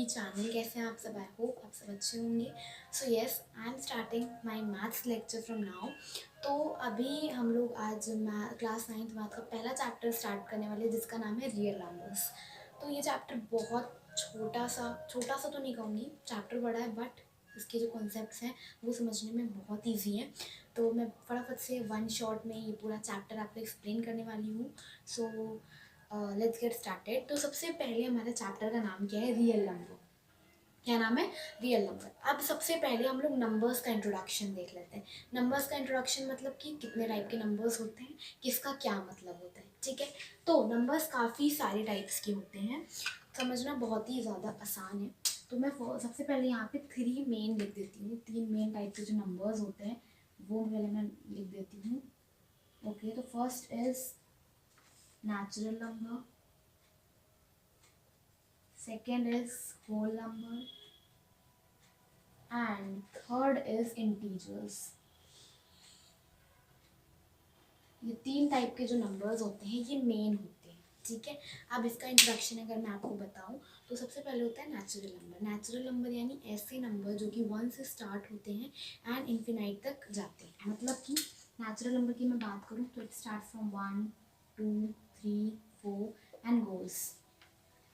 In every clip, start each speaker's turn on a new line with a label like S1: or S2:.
S1: Channel. कैसे हैं आप सब? आई होप आप सब अच्छे होंगे। So yes, I am starting my maths lecture from now. तो अभी हम लोग आज क्लास 9th मैथ का पहला चैप्टर स्टार्ट करने वाले, जिसका नाम है रियल नंबर्स। तो ये चैप्टर बहुत छोटा सा तो नहीं कहूँगी, चैप्टर बड़ा है, बट इसके जो कॉन्सेप्ट्स हैं वो समझने में बहुत ईजी हैं। तो मैं फटाफट से वन शॉट में ये पूरा चैप्टर आपको एक्सप्लेन करने वाली हूँ। So let's get started. तो सबसे पहले हमारे चैप्टर का नाम क्या है? Real number. क्या नाम है? Real number. अब सबसे पहले हम लोग नंबर्स का इंट्रोडक्शन देख लेते हैं। नंबर्स का इंट्रोडक्शन मतलब कि कितने टाइप के नंबर्स होते हैं, किसका क्या मतलब होता है। ठीक है, तो नंबर्स काफ़ी सारे टाइप्स के होते हैं, समझना बहुत ही ज़्यादा आसान है। तो मैं सबसे पहले यहाँ पे 3 मेन लिख देती हूँ। 3 मेन टाइप के जो नंबर्स होते हैं वो पहले मैं लिख देती हूँ। ओके, तो first is natural number, second is whole number, and third is integers. ये 3 टाइप के जो नंबर्स होते हैं ये मेन होते हैं। ठीक है, अब इसका इंट्रोडक्शन अगर मैं आपको बताऊं तो सबसे पहले होता है नेचुरल नंबर। नेचुरल नंबर यानी ऐसे नंबर जो कि 1 से स्टार्ट होते हैं एंड इन्फिनाइट तक जाते हैं। मतलब कि नेचुरल नंबर की मैं बात करूं तो it start from 1 2 3 4 and goes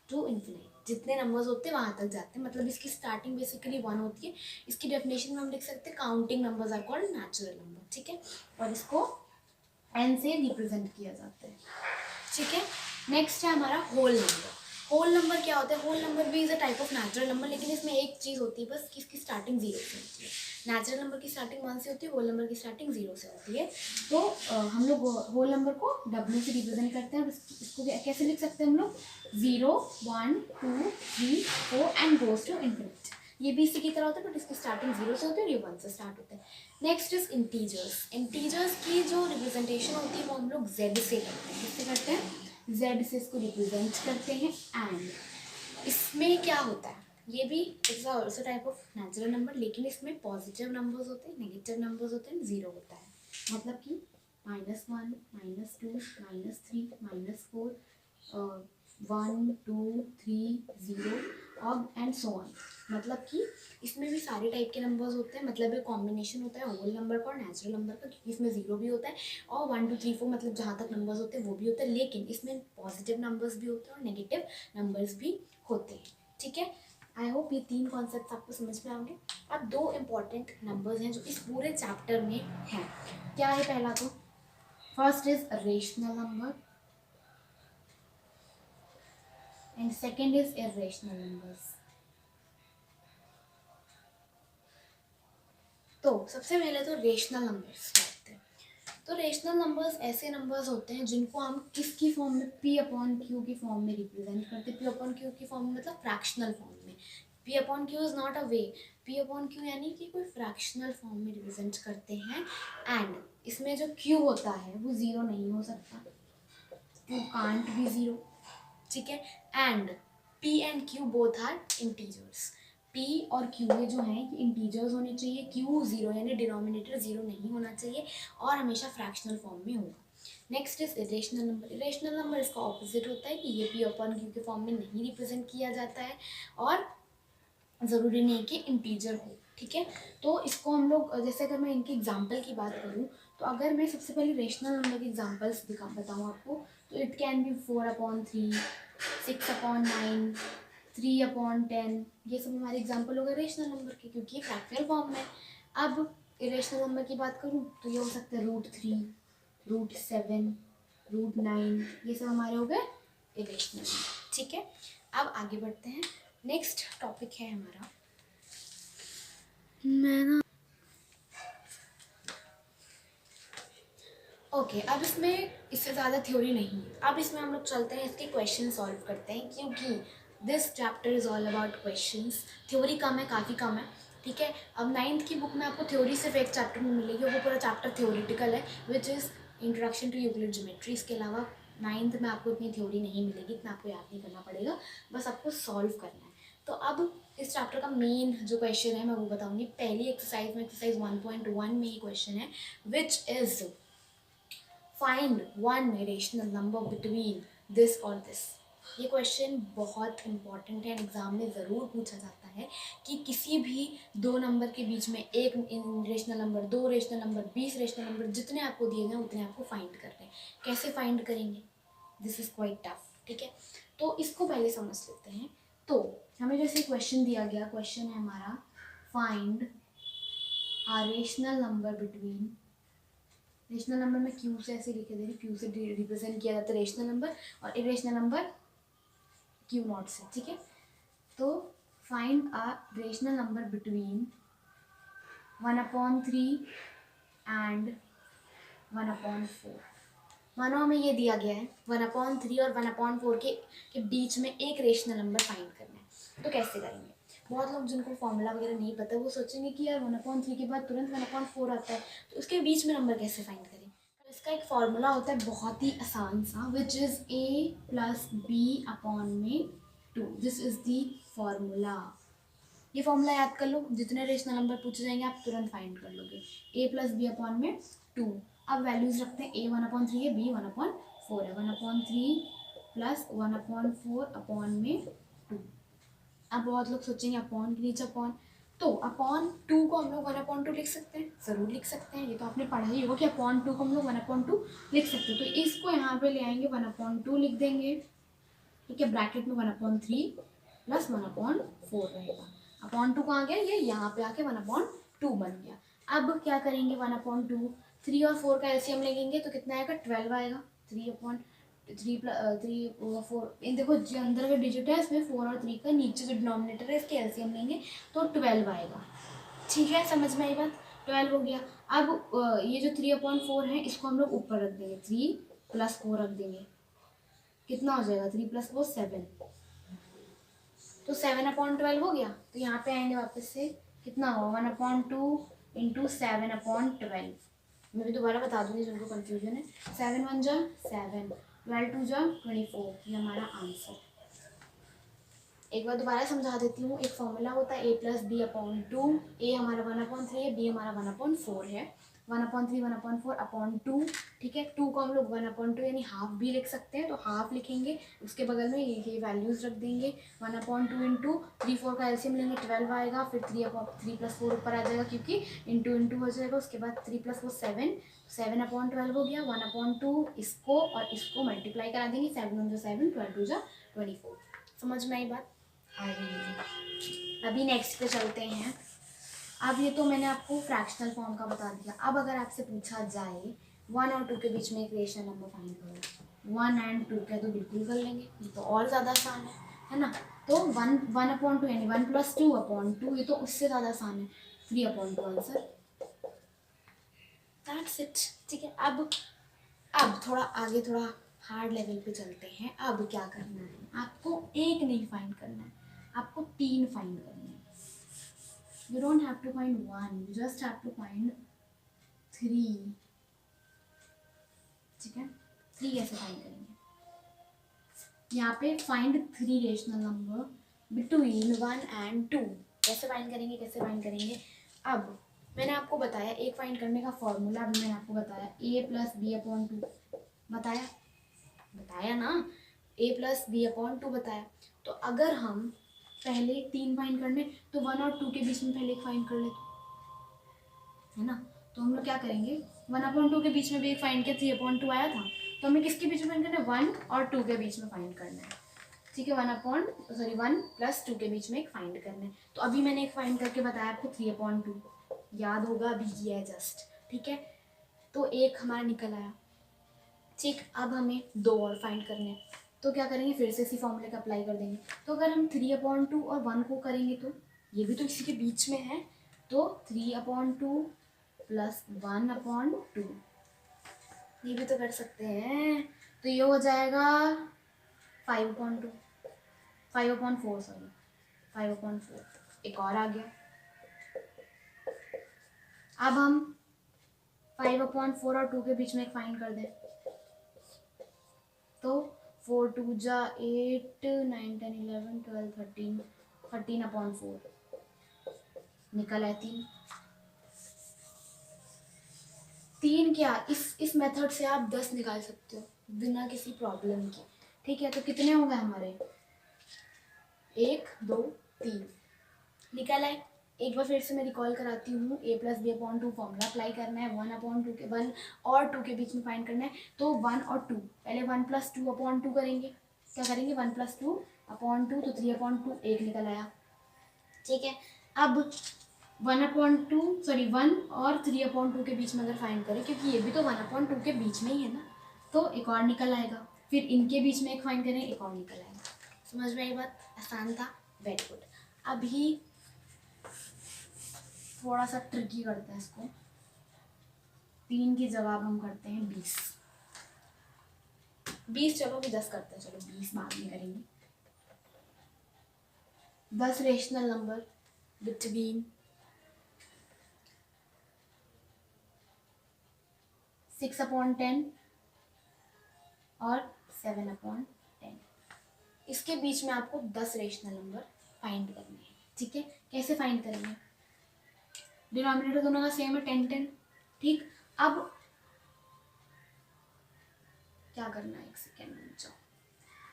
S1: to infinite. जितने नंबर्स होते हैं वहाँ तक जाते हैं, मतलब इसकी स्टार्टिंग बेसिकली 1 होती है। इसकी डेफिनेशन में हम लिख सकते हैं counting numbers are called natural number. ठीक है, और इसको एन से रिप्रेजेंट किया जाता है। ठीक है, नेक्स्ट है हमारा होल नंबर। होल नंबर क्या होता है? होल नंबर भी is a type of natural number, लेकिन इसमें एक चीज़ होती है बस कि इसकी स्टार्टिंग 0 से होती है। नेचुरल नंबर की स्टार्टिंग 1 से होती है, होल नंबर की स्टार्टिंग 0 से होती है। तो हम लोग होल नंबर को W से रिप्रेजेंट करते हैं। इसको कैसे लिख सकते हैं हम लोग? 0 1 2 3 4 एंड गोज टू इन्फिनिट। ये भी इसी की तरह होता है, बट इसकी स्टार्टिंग 0 से होती है और ये 1 से स्टार्ट होता है। Next is integers. इंटीजर्स की जो रिप्रेजेंटेशन होती है वो हम लोग Z से करते हैं। किससे करते हैं? Z से इसको रिप्रेजेंट करते हैं। एंड इसमें क्या होता है? ये भी it's also type of natural number, लेकिन इसमें पॉजिटिव नंबर्स होते हैं, नेगेटिव नंबर्स होते हैं, 0 होता है। मतलब कि -1 -2 -3 -4 1 2 3 0 अब एंड सो ऑन। मतलब कि इसमें भी सारे टाइप के नंबर्स होते हैं। मतलब एक कॉम्बिनेशन होता है होल नंबर का और नेचुरल नंबर का, क्योंकि इसमें 0 भी होता है और 1 2 3 4 मतलब जहाँ तक नंबर्स होते हैं वो भी होता है। लेकिन इसमें पॉजिटिव नंबर्स भी होते हैं और नेगेटिव नंबर्स भी होते हैं। ठीक है, आई होप ये 3 कॉन्सेप्ट आपको समझ में आएंगे। अब 2 इम्पॉर्टेंट नंबर्स हैं जो इस पूरे चैप्टर में हैं। क्या है? पहला तो first is rational number and second is irrational numbers. तो सबसे पहले तो रेशनल नंबर्स करते हैं। तो रेशनल नंबर्स ऐसे नंबर्स होते हैं जिनको हम किसकी फॉर्म में? P/Q की फॉर्म में रिप्रेजेंट करते हैं। P/Q की फॉर्म में मतलब फ्रैक्शनल फॉर्म में। P/Q is not a way. P/Q यानी कि कोई फ्रैक्शनल फॉर्म में रिप्रेजेंट करते हैं। एंड इसमें जो Q होता है वो 0 नहीं हो सकता, Q कांट बी 0। ठीक है, and P and Q both are integers. P और Q ये जो हैं ये इंटीजर्स होने चाहिए। Q 0 यानी डिनोमिनेटर 0 नहीं होना चाहिए और हमेशा फ्रैक्शनल फॉर्म में होगा। Next is irrational number. Irrational number इसका ऑपोजिट होता है कि ये P/Q के फॉर्म में नहीं रिप्रेजेंट किया जाता है और ज़रूरी नहीं है कि इंटीजर हो। ठीक है, तो इसको हम लोग जैसे अगर मैं इनके एग्जाम्पल की बात करूँ तो अगर मैं सबसे पहले रेशनल नंबर के एग्जाम्पल्स बताऊँ आपको तो इट कैन बी 4/3 6/9 3/10। ये सब हमारे एग्जाम्पल हो गए रेशनल नंबर के, क्योंकि ये फ्रैक्शनल फॉर्म में। अब इरेशनल नंबर की बात करूँ तो ये हो सकता है √3 √7 √9। ये सब हमारे हो गए इरेशनल। ठीक है, अब आगे बढ़ते हैं। नेक्स्ट टॉपिक है हमारा ओके अब इसमें इससे ज़्यादा थ्योरी नहीं है। अब इसमें हम लोग चलते हैं, इसके क्वेश्चन सॉल्व करते हैं, क्योंकि this chapter is all about questions. Theory कम है, काफ़ी कम है। ठीक है, अब 9th की बुक में आपको थ्योरी सिर्फ एक चैप्टर में मिलेगी और वो पूरा चैप्टर थ्योरिटिकल है, which is introduction to Euclid geometry. इसके अलावा 9th में आपको इतनी थ्योरी नहीं मिलेगी, इतना आपको याद नहीं करना पड़ेगा, बस आपको सॉल्व करना है। तो अब इस चैप्टर का मेन जो क्वेश्चन है मैं वो बताऊँगी। पहली एक्सरसाइज में एक्सरसाइज 1.1 में ये क्वेश्चन है, which is find one rational number between this or this। ये क्वेश्चन बहुत इंपॉर्टेंट है, एग्जाम में ज़रूर पूछा जाता है कि किसी भी दो नंबर के बीच में एक रेशनल नंबर, दो रेशनल नंबर, 20 रेशनल नंबर, जितने आपको दिए गए उतने आपको फाइंड करने हैं। कैसे फाइंड करेंगे, दिस इज़ क्वाइट टफ, ठीक है। तो इसको पहले समझ लेते हैं। तो हमें जैसे क्वेश्चन दिया गया, क्वेश्चन है हमारा find a rational number between, rational number में क्यू से ऐसे लिखे दे रही, क्यू से रिप्रेजेंट किया जाता है रेशनल नंबर, और इरेशनल नंबर क्यू नॉट से, ठीक है। तो find a rational number between 1/3 and 1/4। मानो हमें ये दिया गया है 1/3 और 1/4 के बीच में एक रेशनल नंबर फाइंड करना है। तो कैसे करेंगे? बहुत लोग जिनको फॉर्मूला वगैरह नहीं पता वो सोचेंगे कि यार 1/3 के बाद तुरंत 1/4 आता है, तो उसके बीच में नंबर कैसे फाइंड करें? तो इसका एक फॉर्मूला होता है बहुत ही आसान सा, which is a+b/2। This is the formula. ये फॉर्मूला याद कर लो, जितने रेशनल नंबर पूछे जाएंगे आप तुरंत फाइंड कर लोगे। a+b/2। अब वैल्यूज रखते हैं, a 1/3 है, b 1/4 है, 1/3 प्लस 1/4/2। अब बहुत लोग सोचेंगे अपॉन के नीचे अपॉन, तो अपॉन 2 को हम लोग 1/2 लिख सकते हैं, ज़रूर लिख सकते हैं। ये तो आपने पढ़ा ही होगा कि अपॉन 2 को हम लोग 1/2 लिख सकते हैं। तो इसको यहाँ पे ले आएंगे, 1/2 लिख देंगे, ठीक है। ब्रैकेट में 1/3 प्लस 1/4 रहेगा। अपॉन 2 कहाँ गया, ये यहाँ पे आके 1/2 बन गया। अब क्या करेंगे, 1/2, 3 और 4 का एलसीएम लेंगे तो कितना आएगा, 12 आएगा। 3/4 इन देखो, जो अंदर का डिजिट है इसमें 4 और 3 का, नीचे जो डिनोमिनेटर है इसके एलसीएम लेंगे तो 12 आएगा, ठीक है। समझ में आई बात, 12 हो गया। अब ये जो 3/4 है इसको हम लोग ऊपर रख देंगे, 3 + 4 रख देंगे, कितना हो जाएगा, 3 + 4 7, तो 7/12 हो गया। तो यहाँ पे आएंगे वापस से, कितना होगा, 1/2 × 7/12। मैं भी दोबारा बता दूंगी जिनको कंफ्यूजन है। 7 1 जा 7, 12 2 जा 24, ये हमारा आंसर। एक बार दोबारा समझा देती हूँ। एक फॉर्मूला होता है a+b/2। a हमारा 1/3 है, b हमारा 1/4 है। 1/3 1/4/2, ठीक है। 2 को हम लोग 1/2 यानी हाफ भी लिख सकते हैं, तो हाफ लिखेंगे, उसके बगल में ये वैल्यूज रख देंगे। 1/2 × 3 4 का एलसीएम लेंगे, 12 आएगा। फिर 3 + 4 ऊपर आ जाएगा क्योंकि इंटू हो जाएगा। उसके बाद 3 + 4 7, 7/12 हो गया। 1/2 इसको और इसको मल्टीप्लाई करा देंगे, 7 1 जा 7, 12 2 जा 24। समझ में आई बात? अभी नेक्स्ट पे चलते हैं। अब ये तो मैंने आपको फ्रैक्शनल फॉर्म का बता दिया। अब अगर आपसे पूछा जाए 1 और 2 के बीच में एक रेशनल नंबर फाइंड करो, 1 और 2 का, तो बिल्कुल कर लेंगे, ये तो और ज़्यादा आसान है ना। तो 1/2 यानी 1 + 2/2, ये तो उससे ज़्यादा आसान है, 3/2 आंसर, दैट्स इट, ठीक है। अब थोड़ा आगे, थोड़ा हार्ड लेवल पे चलते हैं। अब क्या करना है, आपको एक नहीं फाइंड करना है, आपको 3 फाइंड करना है। You don't have to find 1, you just have to find 3, ठीक है। 3 कैसे फाइंड करेंगे, यहाँ पे फाइंड 3 रेशनल नंबर बिटवीन 1 और 2। कैसे फाइंड करेंगे। अब मैंने आपको बताया एक फाइंड करने का फॉर्मूला, अभी मैंने आपको बताया a+b/2, बताया ना, a+b/2 बताया। तो अगर हम पहले 3 फाइंड करने, तो 1 और 2 के बीच में पहले एक फाइंड कर लेते, है ना। तो हम लोग क्या करेंगे, 1/2 के बीच में भी एक फाइंड किया, 3/2 आया था, तो हमें किसके बीच में फाइंड करना है, 1 और 2 के बीच में फाइंड करना है, ठीक है। 1 + 2 के बीच में एक फाइंड करना है। तो अभी मैंने एक फाइंड करके बताया आपको, 3/2, याद होगा, अभी किया है जस्ट, ठीक है। तो एक हमारा निकल आया, ठीक। अब हमें 2 और फाइंड करने हैं, तो क्या करेंगे, फिर से इसी फॉर्मूले का अप्लाई कर देंगे। तो अगर हम 3/2 और 1 को करेंगे तो ये भी तो इसी के बीच में है, तो 3/2 + 1/2, ये भी तो कर सकते हैं। तो ये हो जाएगा 5/2, 5/4, सॉरी 5/4, एक और आ गया। अब हम 5/4 और 2 के बीच में एक फाइंड कर दें, तो 4 2 जा 8, 9 10 11 12 13, 13/4 निकल है 3। 3 क्या, इस मेथड से आप 10 निकाल सकते हो बिना किसी प्रॉब्लम के, ठीक है, तो कितने हो गए हमारे, 1 2 3 निकल आए। एक बार फिर से मैं रिकॉल कराती हूँ, a+b/2 फॉर्मूला अप्लाई करना है, 1/2 के 1 और 2 के बीच में फाइंड करना है। तो 1 और 2, पहले 1 + 2/2 करेंगे। क्या करेंगे, 1 + 2/2, तो 3/2 1 निकल आया। ठीक है, अब 1 और 3/2 के बीच में अगर फाइंड करें, क्योंकि ये भी तो 1/2 के बीच में ही है ना, तो एक और निकल आएगा। फिर इनके बीच में एक फाइंड करें, एक और निकल आएगा। समझ में आई बात, आसान था, वेरी गुड। अभी थोड़ा सा ट्रिकी करते हैं इसको, 3 की जगह हम करते हैं 20। 20 चलो अभी 10 करते हैं, चलो 20 बाद में करेंगे। 10 रेशनल नंबर बिटवीन 6/10 और 7/10। इसके बीच में आपको 10 रेशनल नंबर फाइंड करने हैं। ठीक है, कैसे फाइंड करेंगे, डिनोमिनेटर दोनों का सेम है, 10 10। ठीक, अब क्या करना है, एक सेकेंड में जाओ।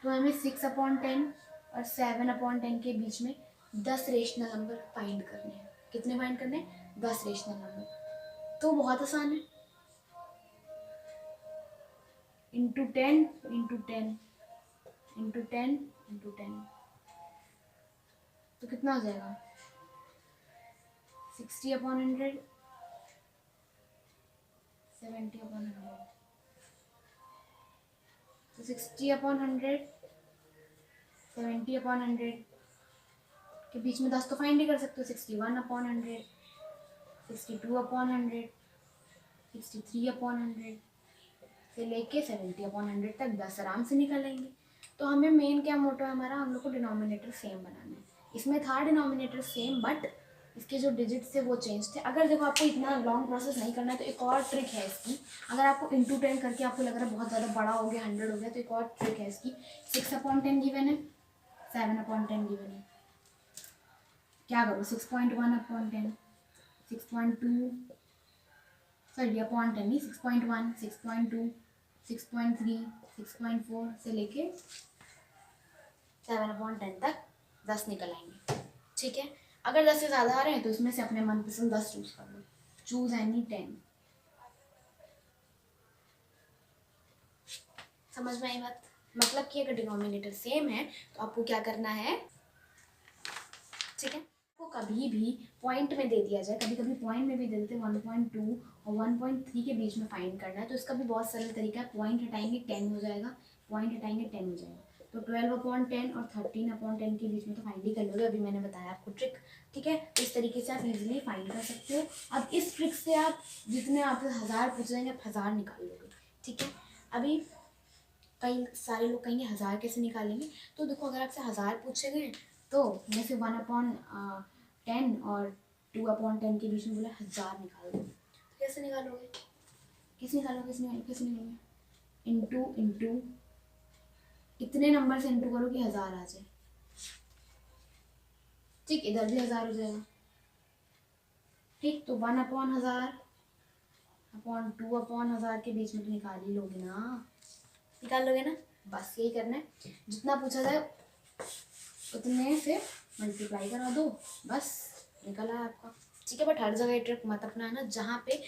S1: तो हमें 6/10 और 7/10 के बीच में 10 रेशनल नंबर फाइंड करने हैं। कितने फाइंड करने हैं, 10 रेशनल नंबर। तो बहुत आसान है, इंटू 10 इंटू 10 इंटू 10 इंटू 10, तो कितना हो जाएगा, 60/100, 70/100। तो 60/100, 70/100 के बीच में 10 तो फाइंड ही कर सकते हो। 61/100, 62/100, 63/100 से लेके 70/100 तक 10 आराम से निकालेंगे। तो हमें मेन क्या मोटो है हमारा, हम लोग को डिनोमिनेटर सेम बनाना है। इसमें था डिनोमिनेटर सेम, बट इसके जो डिजिट्स थे वो चेंज थे। अगर देखो आपको इतना लॉन्ग प्रोसेस नहीं करना है तो एक और ट्रिक है इसकी। अगर आपको इंटू 10 करके आपको लग रहा है बहुत ज़्यादा बड़ा हो गया, 100 हो गया, तो एक और ट्रिक है इसकी। 6/10 गिवन है, 7/10 गिवन है। क्या करो, 6.1/10, 6.2, सॉरी अपॉन 10 नहीं, 6.1, 6.2, 6.3, 6.4 से लेके 7/10 तक 10 निकल आएंगे। ठीक है, अगर 10 से ज़्यादा आ रहे हैं तो इसमें से अपने मनपसंद 10 चूज कर लो, चूज एनी 10। समझ में आई बात, मतलब कि अगर डिनोमिनेटर सेम है तो आपको क्या करना है, ठीक है, आपको कभी भी पॉइंट में दे दिया जाए, कभी कभी पॉइंट में भी दे देते, 1.2 और 1.3 के बीच में फाइंड करना है, तो इसका भी बहुत सरल तरीका है। पॉइंट हटाएंगे 10 हो जाएगा, पॉइंट हटाएंगे 10 हो जाएगा। तो 12/10 और 13/10 के बीच में तो फाइंड ही कर लोगे, अभी मैंने बताया आपको ट्रिक। ठीक है, तो इस तरीके से आप इजीली फाइंड कर सकते हो। अब इस ट्रिक से आप जितने आपसे 1000 पूछ जाएंगे आप 1000 निकाल लोगे। ठीक है, अभी कई सारे लोग कहेंगे 1000 कैसे निकालेंगे, तो देखो अगर आपसे 1000 पूछे गए तो जैसे 1/10 और 2/10 के बीच में बोला 1000 निकाल दो, कैसे निकालोगे, कैसे निकालोगे, इंटू इंटू इतने नंबर से इंटू करो कि 1000 आ जाए। ठीक, इधर भी 1000 हो जाएगा। ठीक, तो 1/1000 अपॉन 2/1000 के बीच में तो निकाल ही लोगे ना, निकाल लोगे ना, बस यही करना है। जितना पूछा जाए उतने से मल्टीप्लाई करा दो, बस निकल आया आपका। ठीक है, बट हर जगह ट्रिक मत अपनाना। जहाँ पे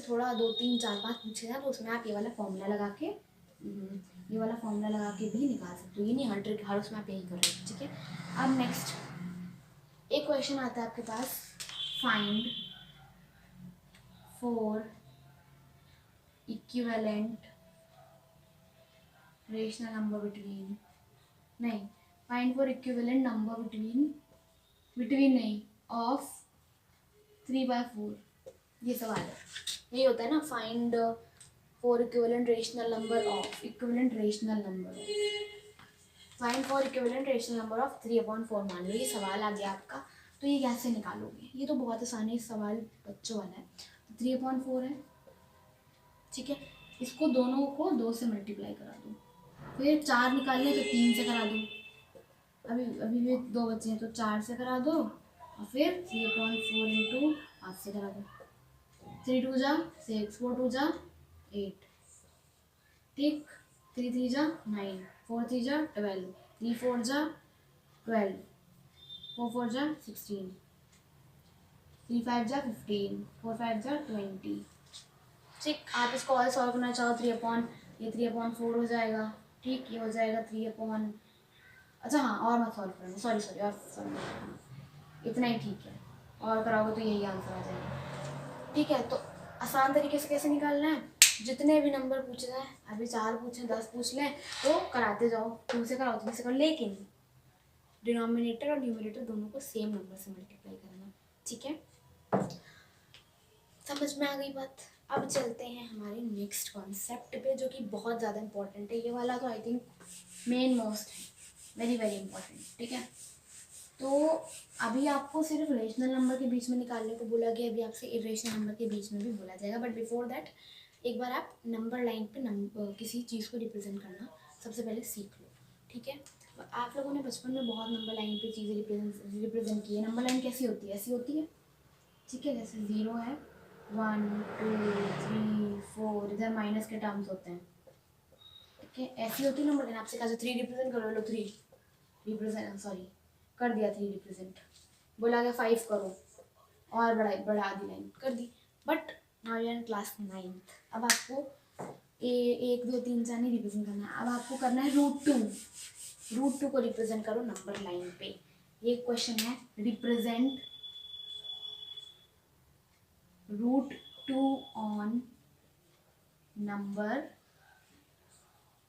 S1: थोड़ा 2 3 4 5 पूछे जाए तो उसमें आप ये वाला फॉर्मूला लगा के भी निकाल सकते हो। ये नहीं हर ट्रिक हर उसमें आप यही करोगे। ठीक है, अब नेक्स्ट एक क्वेश्चन आता है आपके पास, find 4 equivalent rational number between, नहीं, फाइंड 4 इक्विवेलेंट नंबर बिटवीन नहीं ऑफ 3/4। ये सवाल है, यही होता है ना, find 4 equivalent rational number of find 4 equivalent rational number of 3/4। मान लो ये सवाल आ गया आपका, तो ये कैसे निकालोगे, ये तो बहुत आसानी है, सवाल बच्चों वाला है। तो 3/4 है, ठीक है, इसको दोनों को 2 से मल्टीप्लाई करा दो, फिर 4 निकालने तो 3 से करा दो, अभी भी 2 बच्चे हैं तो 4 से करा दो, और फिर 3/4 इंटू 5 से करा दो। 3 2 जा 6, 4 2 जा 8, ठीक, 3 3 जा 9, 4 3 जा 12, 3 4 जा 12, 4 4 जा 16, 3 5 जा 15, 4 5 जा 20। ठीक, आप इसको और सॉल्व करना चाहो 3/4 हो जाएगा। ठीक, ये हो जाएगा 3/, अच्छा हाँ और मत सॉल्व करना, सॉरी और सॉल्व करना, इतना ही ठीक है, और कराओगे तो यही आंसर आ जाएगा। ठीक है, तो आसान तरीके से कैसे निकालना है, जितने भी नंबर पूछना है, अभी 4 पूछें 10 पूछ लें तो कराते जाओ, 2 से कराओ 3 से करो, लेकिन डिनोमिनेटर और न्यूमरेटर दोनों को सेम नंबर से मल्टीप्लाई करना। ठीक है, समझ में आ गई बात। अब चलते हैं हमारे नेक्स्ट कॉन्सेप्ट पे, जो कि बहुत ज़्यादा इंपॉर्टेंट है। ये वाला तो आई थिंक मेन मोस्ट है, वेरी वेरी इंपॉर्टेंट। ठीक है, तो अभी आपको सिर्फ रेशनल नंबर के बीच में निकालने को बोला गया, अभी आपसे इरेशनल नंबर के बीच में भी बोला जाएगा, बट बिफोर दैट एक बार आप नंबर लाइन पे किसी चीज़ को रिप्रेजेंट करना सबसे पहले सीख लो। ठीक है, आप लोगों ने बचपन में बहुत नंबर लाइन पे चीज़ें रिप्रेजेंट की है। नंबर लाइन कैसी होती है, ऐसी होती है। ठीक है, जैसे 0 है, 1 2 3 4, इधर माइनस के टर्म्स होते हैं। ठीक है, ऐसी होती है नंबर लाइन। आपसे कहा 3 रिप्रेजेंट करो, लो 3 रिप्रेजेंट, सॉरी कर दिया 3 रिप्रेजेंट, बोला गया 5 करो, और बढ़ा दी लाइन, कर दी। But now you are in class 9th, अब आपको 1 2 3 4 नहीं रिप्रेजेंट करना है, अब आपको करना है √2 को रिप्रेजेंट करो नंबर लाइन पे। ये क्वेश्चन है, रिप्रेजेंट √2 ऑन नंबर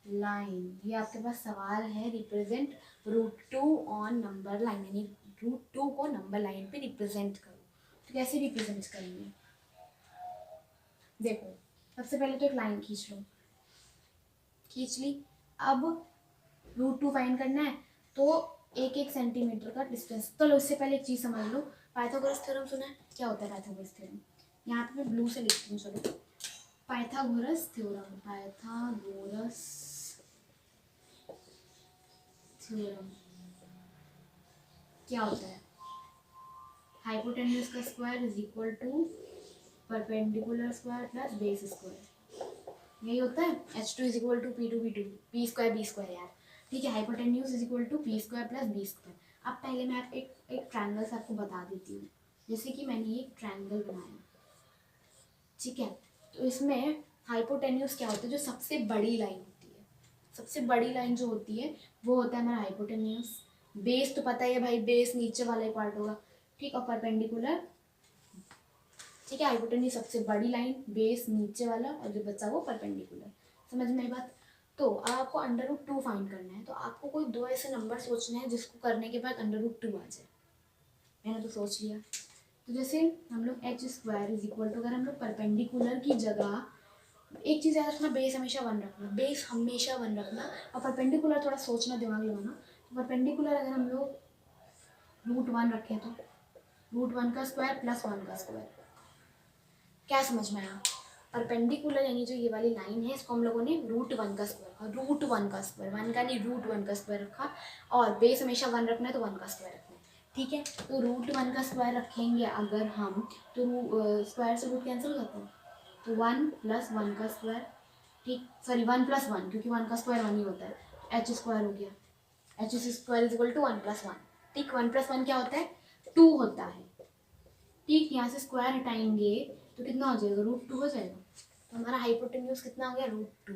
S1: लाइन। ये आपके पास सवाल है, रिप्रेजेंट √2 ऑन नंबर लाइन, यानी √2 को नंबर लाइन पे रिप्रेजेंट करो। तो कैसे रिप्रेजेंट करेंगे, देखो सबसे पहले तो एक लाइन खींच लो, खींच ली। अब √2 फाइंड करना है, तो 1 सेंटीमीटर का डिस्टेंस। तो लो, इससे पहले एक चीज़ समझ लो, पाइथागोरस थ्योरम सुना है, क्या होता है पाइथागोरस थ्योरम? यहाँ पे मैं ब्लू से लिखती हूँ, चलो। पाइथागोरस थ्योरम क्या होता है? हाइपोटेन्यूज का square is equal to perpendicular square plus base square, यही होता है। H2 is equal to P2 P square B square यार। ठीक है, hypotenuse is equal to P square plus B square. अब पहले मैं आप एक ट्रायंगल से आपको बता देती हूँ, जैसे कि मैंने एक ट्रायंगल बनाया। ठीक है, तो इसमें हाइपोटेन्यूज क्या होता है, जो सबसे बड़ी लाइन होती है, सबसे बड़ी लाइन जो होती है वो होता है हमारा हाइपोटेन्यूज। बेस तो पता ही है भाई, बेस नीचे वाला ही पार्ट होगा। ठीक, और परपेंडिकुलर, ठीक है, हाइपोटेन्यूज सबसे बड़ी लाइन, बेस नीचे वाला, और जो बचा वो परपेंडिकुलर। समझ में आई बात? तो आपको √2 फाइंड करना है, तो आपको कोई 2 ऐसे नंबर सोचने हैं जिसको करने के बाद √2 आ जाए। मैंने तो सोच लिया। तो जैसे हम लोग h² इज इक्वल टू, अगर हम लोग परपेंडिकुलर की जगह, एक चीज़ याद रखना, बेस हमेशा 1 रखना, बेस हमेशा 1 रखना, और परपेंडिकुलर थोड़ा सोचना, दिमाग लगाना। तो परपेंडिकुलर अगर हम लोग √1 रखें, तो √1 का स्क्वायर प्लस 1 का स्क्वायर। क्या समझ में आया? परपेंडिकुलर यानी जो ये वाली लाइन है, इसको हम लोगों ने √1 का स्क्वायर, √1 का स्क्वायर, 1 का नहीं √1 का स्क्वायर रखा, और बेस हमेशा 1 रखना है तो 1 का स्क्वायर रखना है। ठीक है, तो √1 का स्क्वायर रखेंगे अगर हम, तो स्क्वायर से रूट कैंसिल करते हैं, तो 1 + 1 का स्क्वायर। ठीक, सॉरी 1 + 1, क्योंकि 1 का स्क्वायर 1 ही होता है, h² हो गया, h² इज इक्वल टू 1 + 1। ठीक, 1 + 1 क्या होता है? 2 होता है। ठीक, यहाँ से स्क्वायर हटाएंगे तो कितना हो जाएगा? √2 हो जाएगा। तो हमारा हाइपोटेन्यूज कितना हो गया? √2।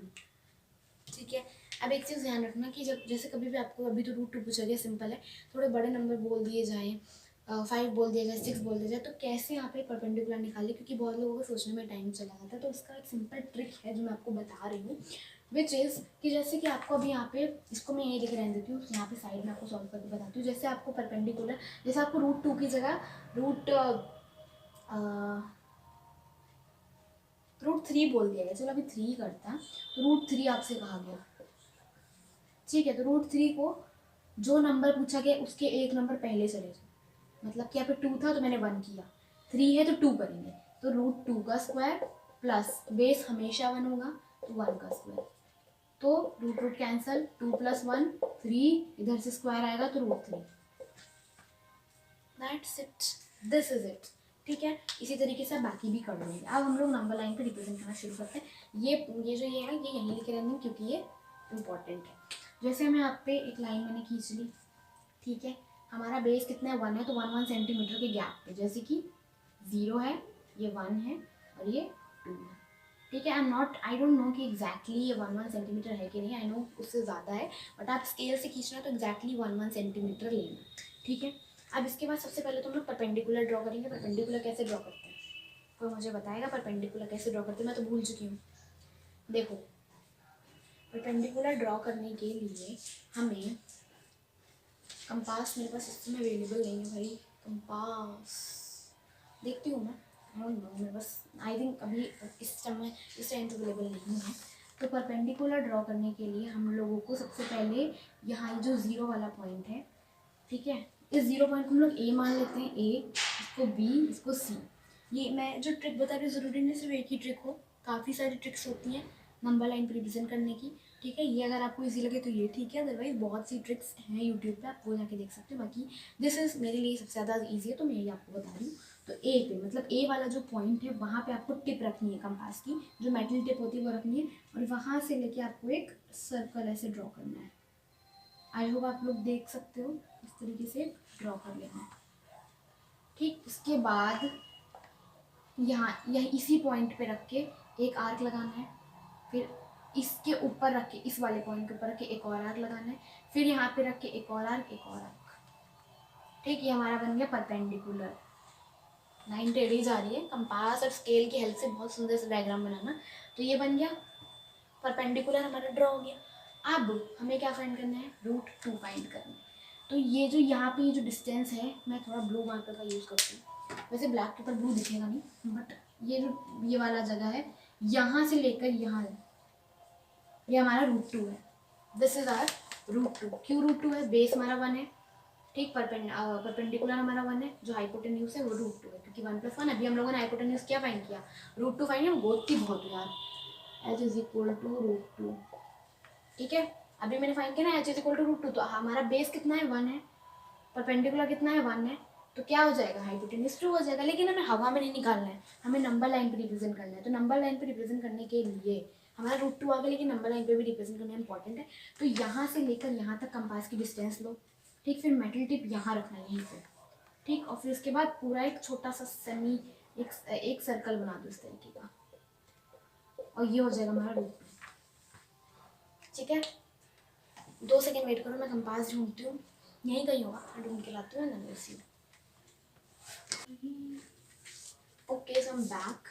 S1: ठीक है, अब एक चीज़ ध्यान रखना कि जब जैसे कभी भी आपको, अभी तो √2 पूछा गया, सिंपल है, थोड़े बड़े नंबर बोल दिए जाएँ, 5 बोल दिया जाए, 6 बोल दिया जाए, तो कैसे यहाँ पे परपेंडिकुलर निकालें, क्योंकि बहुत लोगों को सोचने में टाइम चला जाता है। तो इसका एक सिंपल ट्रिक है जो मैं आपको बता रही हूँ, विच इज़ कि जैसे कि आपको अभी यहाँ पे, इसको मैं यही लिख रहने देती हूँ, यहाँ पे साइड में आपको सॉल्व करके बताती हूँ। जैसे आपको परपेंडिकुलर, जैसे आपको √2 की जगह √3 बोल दिया गया, चलो अभी 3 करता है, तो √3 आपसे कहा गया। ठीक है, तो √3 को जो नंबर पूछा गया उसके एक नंबर पहले चले जाओ, मतलब कि यहाँ पे 2 था तो मैंने 1 किया, 3 है तो 2 करेंगे, तो √2 का स्क्वायर प्लस बेस हमेशा 1 होगा तो 1 का स्क्वायर, तो √रूट कैंसल, 2 + 1 3, इधर से स्क्वायर आएगा तो √3। That's it, this is it. ठीक है, इसी तरीके से बाकी भी कर लेंगे। अब हम लोग नंबर लाइन पे रिप्रेजेंट करना शुरू करते हैं। ये जो ये है, ये यहीं लिखे रहने, क्योंकि ये इम्पॉर्टेंट है। जैसे हमें यहाँ पे एक लाइन मैंने खींच ली, ठीक है, हमारा बेस कितना है 1 है, तो 1 1 सेंटीमीटर के गैप पे, जैसे कि 0 है, ये 1 है और ये 2 है, ठीक है। आई डोंट नो कि एग्जैक्टली ये 1 1 सेंटीमीटर है कि नहीं, आई नो उससे ज़्यादा है, बट आप स्केल से खींचना है तो एग्जैक्टली 1 1 सेंटीमीटर लेना, ठीक है। अब इसके बाद सबसे पहले तो हम लोग परपेंडिकुलर ड्रॉ करेंगे। परपेंडिकुलर कैसे ड्रॉ करते हैं, कोई मुझे बताएगा परपेंडिकुलर कैसे ड्रॉ करते हैं? मैं तो भूल चुकी हूँ। देखो, परपेंडिकुलर ड्रॉ करने के लिए हमें कंपास, मेरे पास इस समय अवेलेबल नहीं है भाई कंपास, देखती हूँ मैं, आई डोंट नो, मेरे पास आई थिंक अभी इस टाइम तो अवेलेबल नहीं है। तो परपेंडिकुलर ड्रॉ करने के लिए हम लोगों को सबसे पहले यहाँ जो 0 वाला पॉइंट है, ठीक है, इस 0 पॉइंट को हम लोग ए मान लेते हैं, ए, इसको बी, इसको सी। ये मैं जो ट्रिक बता रही हूँ ज़रूरी नहीं सिर्फ एक ही ट्रिक हो, काफ़ी सारी ट्रिक्स होती हैं नंबर लाइन पर रिप्रेजेंट करने की, ठीक है। ये अगर आपको इजी लगे तो ये ठीक है, अदरवाइज बहुत सी ट्रिक्स हैं यूट्यूब पे, आप वो जाके देख सकते हो। बाकी दिस इज़ मेरे लिए सबसे ज़्यादा ईजी है तो मैं ये आपको बता रही हूँ। तो ए पे, मतलब ए वाला जो पॉइंट है वहाँ पे आपको टिप रखनी है कंपास की, जो मेटल टिप होती है वो रखनी है, और वहाँ से लेके आपको एक सर्कल ऐसे ड्रॉ करना है। आई होप आप लोग देख सकते हो, इस तरीके से ड्रॉ कर लेना है, ठीक। उसके बाद यहाँ इसी पॉइंट पे रख के एक आर्क लगाना है, फिर इसके ऊपर रख के, इस वाले पॉइंट के ऊपर रख के एक और आर्क लगाना है, फिर यहाँ पे रख के एक और आर्क, एक और आर्क, ठीक। ये हमारा बन गया परपेंडिकुलर। लाइन टेढ़ी जा रही है, कंपास और स्केल की हेल्प से बहुत सुंदर से डायग्राम बनाना, तो ये बन गया परपेंडिकुलर, हमारा ड्रॉ हो गया। अब हमें क्या फाइंड करना है, √2 फाइंड करना है। तो ये जो यहाँ पे जो डिस्टेंस है, मैं थोड़ा ब्लू मार्कर का यूज़ करती हूँ, वैसे ब्लैक के ऊपर ब्लू दिखेगा नहीं, बट ये जो ये वाला जगह है, यहाँ से लेकर यहाँ, ये हमारा √2 है। This is our √2। क्यों √2 है? बेस हमारा 1 है, ठीक। परपेंडिकुलर हमारा 1 है, जो हाइपोटेन्यूज है वो √2 है, क्योंकि 1 + 1, अभी हम लोगों ने हाइपोटेन्यूज क्या फाइंड किया, √2 फाइंड, हम गोदती बहुत यार, h = √2, ठीक है। अभी मैंने फाइंड किया ना h = √2, तो हमारा बेस कितना है 1 है, परपेंडिकुलर कितना है 1 है, तो क्या हो जाएगा, हाइपोटेन्यूज 2 हो जाएगा। लेकिन हमें हवा में नहीं निकालना है, हमें नंबर लाइन पे रिप्रेजेंट करना है। तो नंबर लाइन पे रिप्रेजेंट करने के लिए हमारा √2 आ गया, लेकिन नंबर लाइन पे भी रिप्रेजेंट करना इंपॉर्टेंट है। तो यहाँ से लेकर यहाँ तक कंपास की डिस्टेंस लो, ठीक। फिर मेटल टिप यहाँ रखना है, यहीं पे, ठीक। और फिर उसके बाद पूरा एक छोटा सा सेमी एक सर्कल बना दो इस तरीके का, और ये हो जाएगा हमारा √2, ठीक है। 2 सेकेंड वेट करो, मैं कंपास ढूंढती हूँ, यहीं कहीं होगा, मैं ढूंढ के लाती हूँ ना इसी। Okay, so I am back.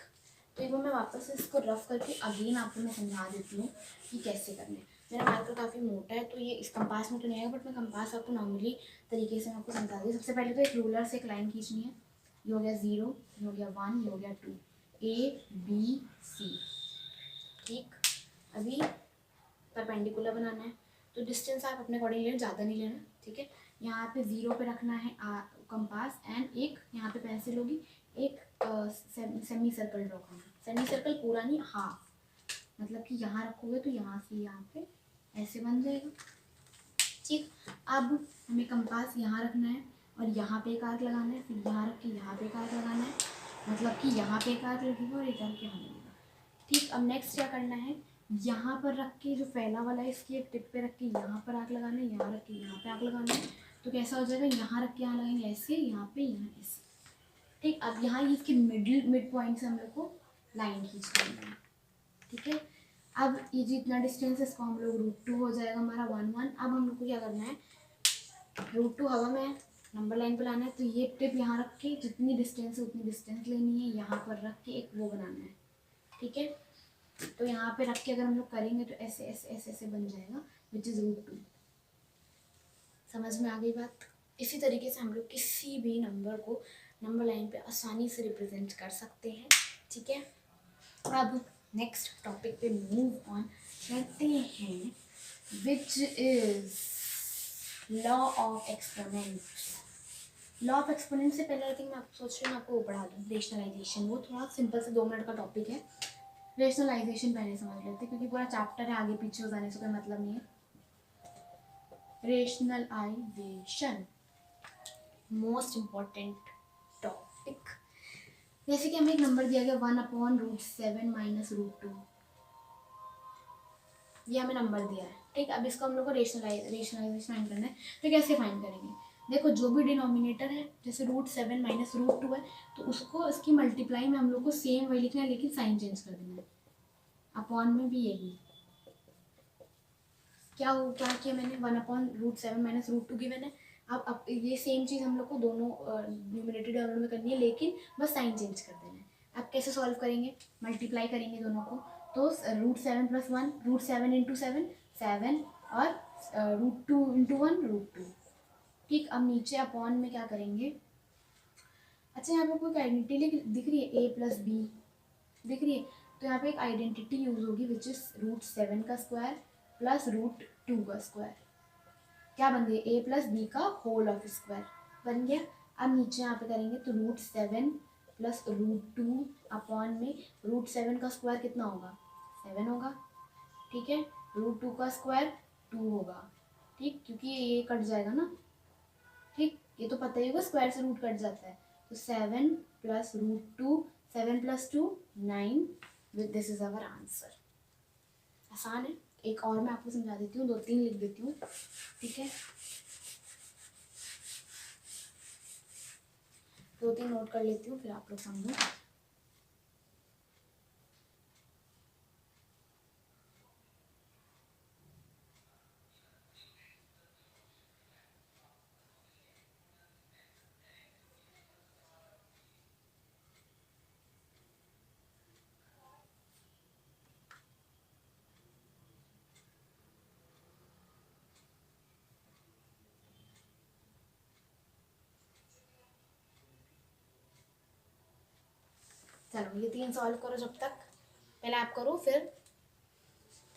S1: तो एक बार मैं वापस से इसको रफ करके अगेन आपको मैं समझा देती हूँ कि कैसे करना है। मेरा मार्कर काफ़ी मोटा है तो ये इस कंपास में तो नहीं आएगा, बट मैं कंपास आपको नॉर्मली तरीके से मैं आपको समझा दी। सबसे पहले तो एक रूलर से एक लाइन खींचनी है, ये हो गया 0, ये हो गया 1, ये हो गया 2, ABC, ठीक। अभी परपेंडिकुलर बनाना है, तो डिस्टेंस आप अपने अकॉर्डिंग लेना, ज़्यादा नहीं लेना, ठीक है। यहाँ पे 0 पे रखना है कंपास, एंड एक यहाँ पे पेंसिल होगी, एक सेमी सर्कल ड्रॉ करना। सेमी सर्कल पूरा नहीं, हाफ, मतलब कि यहाँ रखोगे तो यहाँ से यहाँ पे ऐसे बन जाएगा, ठीक। अब हमें कंपास यहाँ रखना है और यहाँ पे एक आर्क लगाना है, फिर यहाँ रख के यहाँ पे एक आर्क लगाना है, मतलब कि यहाँ पे एक आर्क लगेगा और एक आर्क यहाँ लगेगा, ठीक। अब नेक्स्ट क्या करना है, यहाँ पर रख के जो फैला वाला है इसकी एक टिप पे रख के यहाँ पर आग लगाना है, यहाँ रख के यहाँ पे आग लगाना है, तो कैसा हो जाएगा, यहाँ रख के यहाँ लगाएंगे ऐसे, यहाँ पे यहाँ ऐसे, ठीक। अब यहाँ इसके मिड पॉइंट से हम लोग को लाइन खींच करना है, ठीक है। अब ये जितना डिस्टेंस है इसको हम लोग √2 हो जाएगा हमारा 1 1। अब हम लोग को क्या करना है, √2 हवा में नंबर लाइन पे लाना है, तो ये टिप यहाँ रख के जितनी डिस्टेंस है उतनी डिस्टेंस लेनी है, यहाँ पर रख के एक वो बनाना है, ठीक है। तो यहाँ पे रख के अगर हम लोग करेंगे तो ऐसे ऐसे ऐसे ऐसे बन जाएगा, विच इज़ √2। समझ में आ गई बात? इसी तरीके से हम लोग किसी भी नंबर को नंबर लाइन पे आसानी से रिप्रेजेंट कर सकते हैं, ठीक है। अब नेक्स्ट टॉपिक पे मूव ऑन करते हैं, which is law of exponent. Law of exponent से पहले आई थिंक मैं आपको सोच रही हूँ आपको वो पढ़ा दूँ, रेशनलाइजेशन। वो थोड़ा सिंपल से 2 मिनट का टॉपिक है, रेशनलाइजेशन पहले समझ लेते, क्योंकि पूरा चैप्टर है, आगे पीछे हो जाने से कोई मतलब नहीं है। Rationalization most important topic. जैसे कि हमें एक नंबर दिया गया 1/√7 - √2, ये हमें नंबर दिया है, ठीक, अब इसको हम लोग को रेशनलाइजेशन फाइंड करना है। तो कैसे फाइंड करेंगे? देखो जो भी डिनोमिनेटर है, जैसे √7 माइनस √2 है, तो उसको इसकी मल्टीप्लाई में हम लोग को सेम वही लिखना है, लेकिन साइन चेंज कर देना है। अपॉन में भी यही क्या किया मैंने, 1/√7 माइनस √2 गिवन है। अब ये सेम चीज़ हम लोग को दोनों न्यूमरेटर डिनोमिनेटर में करनी है, लेकिन बस साइन चेंज कर देना है। अब कैसे सॉल्व करेंगे? मल्टीप्लाई करेंगे दोनों को, तो √7 + 1, √7 × 7 7, और √2 × 1 √2। ठीक, अब नीचे अपॉन में क्या करेंगे? अच्छा, यहाँ पे कोई आइडेंटिटी दिख रही है, a+b दिख रही है, तो यहाँ पे एक आइडेंटिटी यूज होगी, विच इज √7 का स्क्वायर प्लस √2 का स्क्वायर। क्या बन गया? a+b का होल ऑफ स्क्वायर बन गया। अब नीचे यहाँ पे करेंगे तो √7 + √2 अपॉन में √7 का स्क्वायर कितना होगा? 7 होगा। ठीक है, √2 का स्क्वायर 2 होगा। ठीक, क्योंकि ये कट जाएगा ना। ठीक, ये तो पता ही होगा, स्क्वायर से रूट कट जाता है। तो 7 + √2, 7 + 2 9, with this is our answer. आसान है। एक और मैं आपको समझा देती हूँ, 2-3 लिख देती हूँ। ठीक है, 2-3 नोट कर लेती हूँ, फिर आप लोग समझो। चलो ये 3 सॉल्व करो जब तक। पहले आप करो, फिर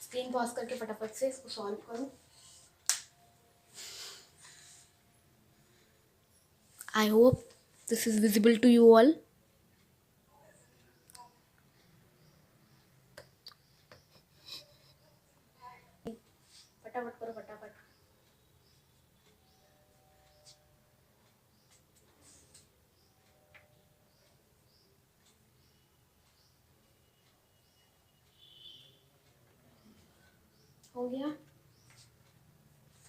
S1: स्क्रीन पॉज करके फटाफट से इसको सॉल्व करो। I hope this is visible to you all. फटाफट करो, फटाफट। हो गया?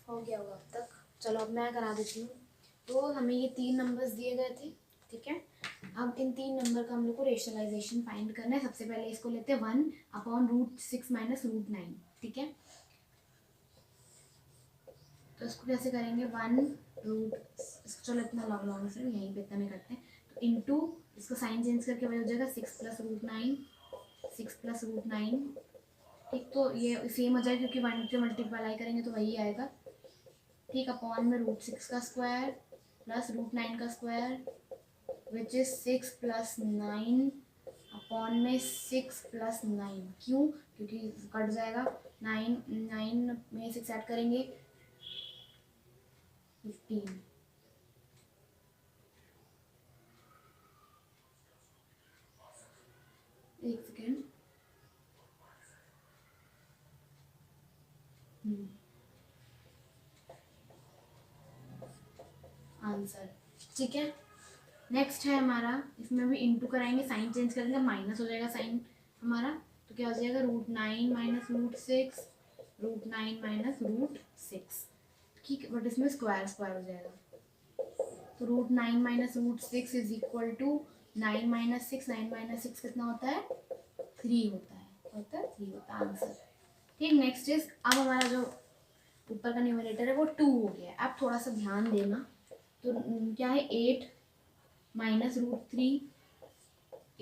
S1: हो गया होगा अब तक। चलो अब मैं करा देती हूँ। तो हमें ये 3 नंबर्स दिए गए थे। ठीक है, अब इन 3 नंबर का हम लोग को रेशनलाइजेशन फाइंड करना है। सबसे पहले इसको लेते हैं 1/√6 माइनस √9। ठीक है, तो इसको कैसे करेंगे? 1 चलो इतना लॉन्ग लॉन्ग से यहीं पे इतना में करते हैं। तो इंटू, इसको साइन चेंज करके वही हो जाएगा 6 + √9, 6 + √9। ठीक, तो ये सेम हो जाएगा, क्योंकि 1 से मल्टीप्लाई करेंगे तो वही आएगा। ठीक, अपॉन में √6 का स्क्वायर प्लस √9 का स्क्वायर, विच इज 6 + 9 अपॉन में 6 + 9। क्यों? क्योंकि कट जाएगा। 9 में 6 ऐड करेंगे 15। एक सेकेंड। आंसर। ठीक है, नेक्स्ट है हमारा, इसमें भी इंटू कराएंगे, साइन चेंज करेंगे, माइनस हो जाएगा साइन हमारा। तो क्या हो जाएगा? √9 माइनस √6, √9 माइनस √6। ठीक है, बट इसमें स्क्वायर स्क्वायर हो जाएगा। तो √9 minus √6 is equal to 9 minus 6। 9 minus 6 कितना होता है? 3 होता है। होता है 3 होता है आंसर। ठीक, नेक्स्ट इज, अब हमारा जो ऊपर का न्यूमरेटर है वो 2 हो गया है। अब थोड़ा सा ध्यान देना। तो क्या है? 8 माइनस √3,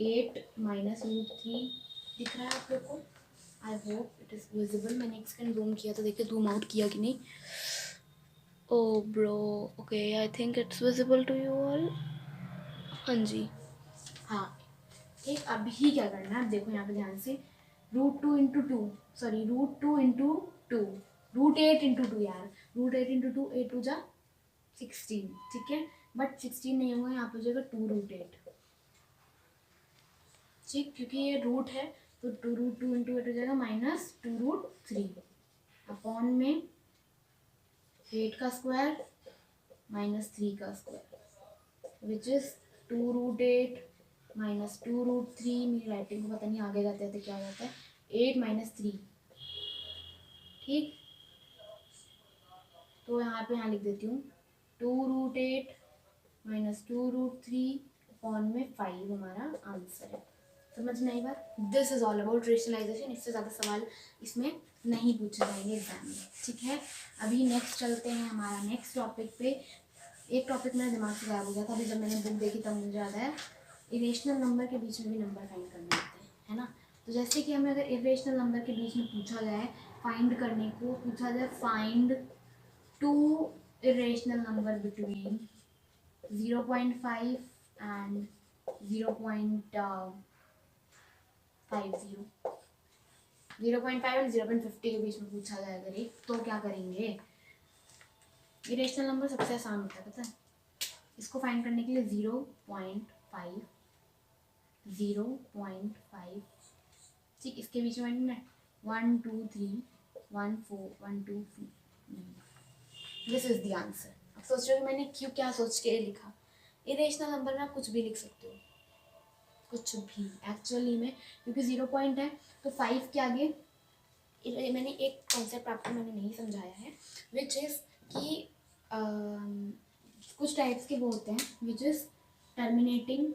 S1: 8 माइनस √3 दिख रहा है आप लोग को? I hope it is visible. मैंने एक सेकंड जूम किया तो देखिए जूम आउट किया कि नहीं। Oh bro, okay, I think it's visible to you all. हाँ जी, हाँ। ठीक, अभी क्या करना है? देखो यहाँ पे ध्यान से, √2 × 2, सॉरी √2 × 2, √8 × 2 यार, √8 × 2, 8 × 2 जा 16। ठीक है, बट 16 नहीं होगा, यहाँ पे हो जाएगा 2√8। ठीक, क्योंकि ये रूट है, तो 2√2 × 8 हो जाएगा -2√3 अपॉन में 8 का स्क्वायर -3 का स्क्वायर, विच इज 2√8 -2√3। मेरी राइटिंग को पता नहीं आगे जाते जाते क्या हो जाता है, 8 - 3। ठीक, तो यहाँ लिख देती हूँ 2√8 माइनस 2√3 अपॉन में 5 हमारा आंसर है। समझ में आई बात? This is all about rationalization. इससे ज़्यादा सवाल इसमें नहीं पूछे जाएंगे एग्जाम में, ठीक है। अभी नेक्स्ट चलते हैं हमारा नेक्स्ट टॉपिक पे। एक टॉपिक मेरे दिमाग से गायब हो गया था अभी जब मैंने बुक देखी तब मुझे याद आया, इरेशनल नंबर के बीच में भी नंबर फाइंड करने होते हैं, है ना। तो जैसे कि हमें अगर इरेशनल नंबर के बीच में पूछा जाए फाइंड करने को, पूछा जाए find 2 irrational number between 0.5 and 0.50, 0.5 and 0.50 के बीच में पूछा जाए अगर एक, तो क्या करेंगे। इरेशनल नंबर सबसे आसान होता है, पता है। इसको फाइंड करने के लिए 0.5 ठीक, इसके बीच में 1 2 3 1 4 1 2 3, दिस इज द आंसर। अब सोच रहे हो मैंने क्यों क्या सोच के लिखा। इरेशनल नंबर में आप कुछ भी लिख सकते हो, कुछ भी एक्चुअली में, क्योंकि 0 पॉइंट है तो 5 के आगे मैंने एक कॉन्सेप्ट आपको मैंने नहीं समझाया है, विच इज़ कि कुछ टाइप्स के वो होते हैं which is terminating,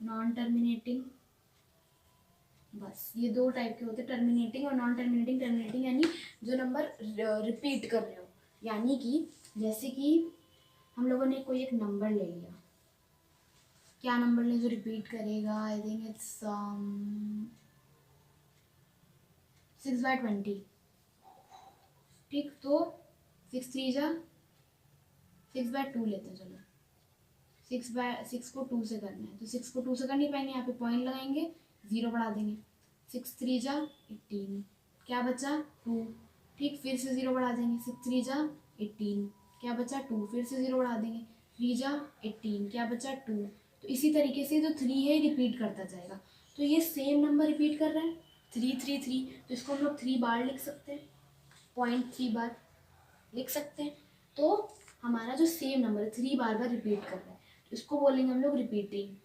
S1: non terminating, बस ये 2 टाइप के होते हैं, टर्मिनेटिंग और नॉन टर्मिनेटिंग। टर्मिनेटिंग यानी जो नंबर रिपीट कर रहे हो, यानी कि जैसे कि हम लोगों ने कोई एक नंबर ले लिया, क्या नंबर ले जो रिपीट करेगा, आई थिंक इट्स 6/20, ठीक। तो 6 3 जा 6/2 लेते हैं, चलो 6 को 2 से करना है तो 6 को 2 से कर नहीं पाएंगे, यहाँ पे पॉइंट लगाएंगे, 0 बढ़ा देंगे। 6 3 जा 18, क्या बचा 2, ठीक। फिर से 0 बढ़ा देंगे, 6 3 जा 18, क्या बचा 2, फिर से 0 बढ़ा देंगे, 3 जा 18, क्या बचा 2। तो इसी तरीके से जो 3 है रिपीट करता जाएगा। तो ये सेम नंबर रिपीट कर रहा है 3 3 3, तो इसको हम लोग 3 बार लिख सकते हैं, 0.3 बार लिख सकते हैं। तो हमारा जो सेम नंबर है 3 बार बार रिपीट कर रहा है, तो इसको बोलेंगे हम लोग रिपीटिंग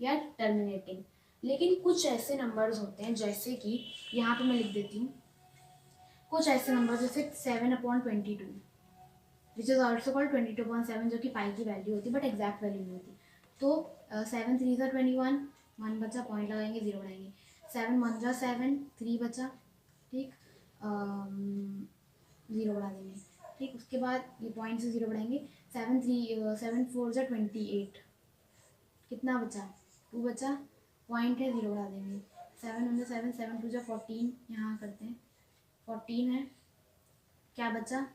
S1: या टर्मिनेटिंग। लेकिन कुछ ऐसे नंबर्स होते हैं, जैसे कि यहाँ पे मैं लिख देती हूँ, कुछ ऐसे नंबर जैसे 7/22 विच इज़ ऑल्सो कॉल्ड 22/7, जो कि पाई की वैल्यू होती है बट एग्जैक्ट वैल्यू नहीं होती। तो 7 3 जा 21, 1 बचा, पॉइंट लगाएंगे, 0 बढ़ाएंगे। 7 1 जा 7, 3 बचा, ठीक, 0 बढ़ा देंगे, ठीक। उसके बाद ये पॉइंट से 0 बढ़ाएंगे, 7 4 जा 28, कितना बचा 2 बचा, पॉइंट है, 0 बढ़ा देंगे। 7 1 जा 7, 7 2 जा 14, यहाँ करते हैं 14 है, क्या बचा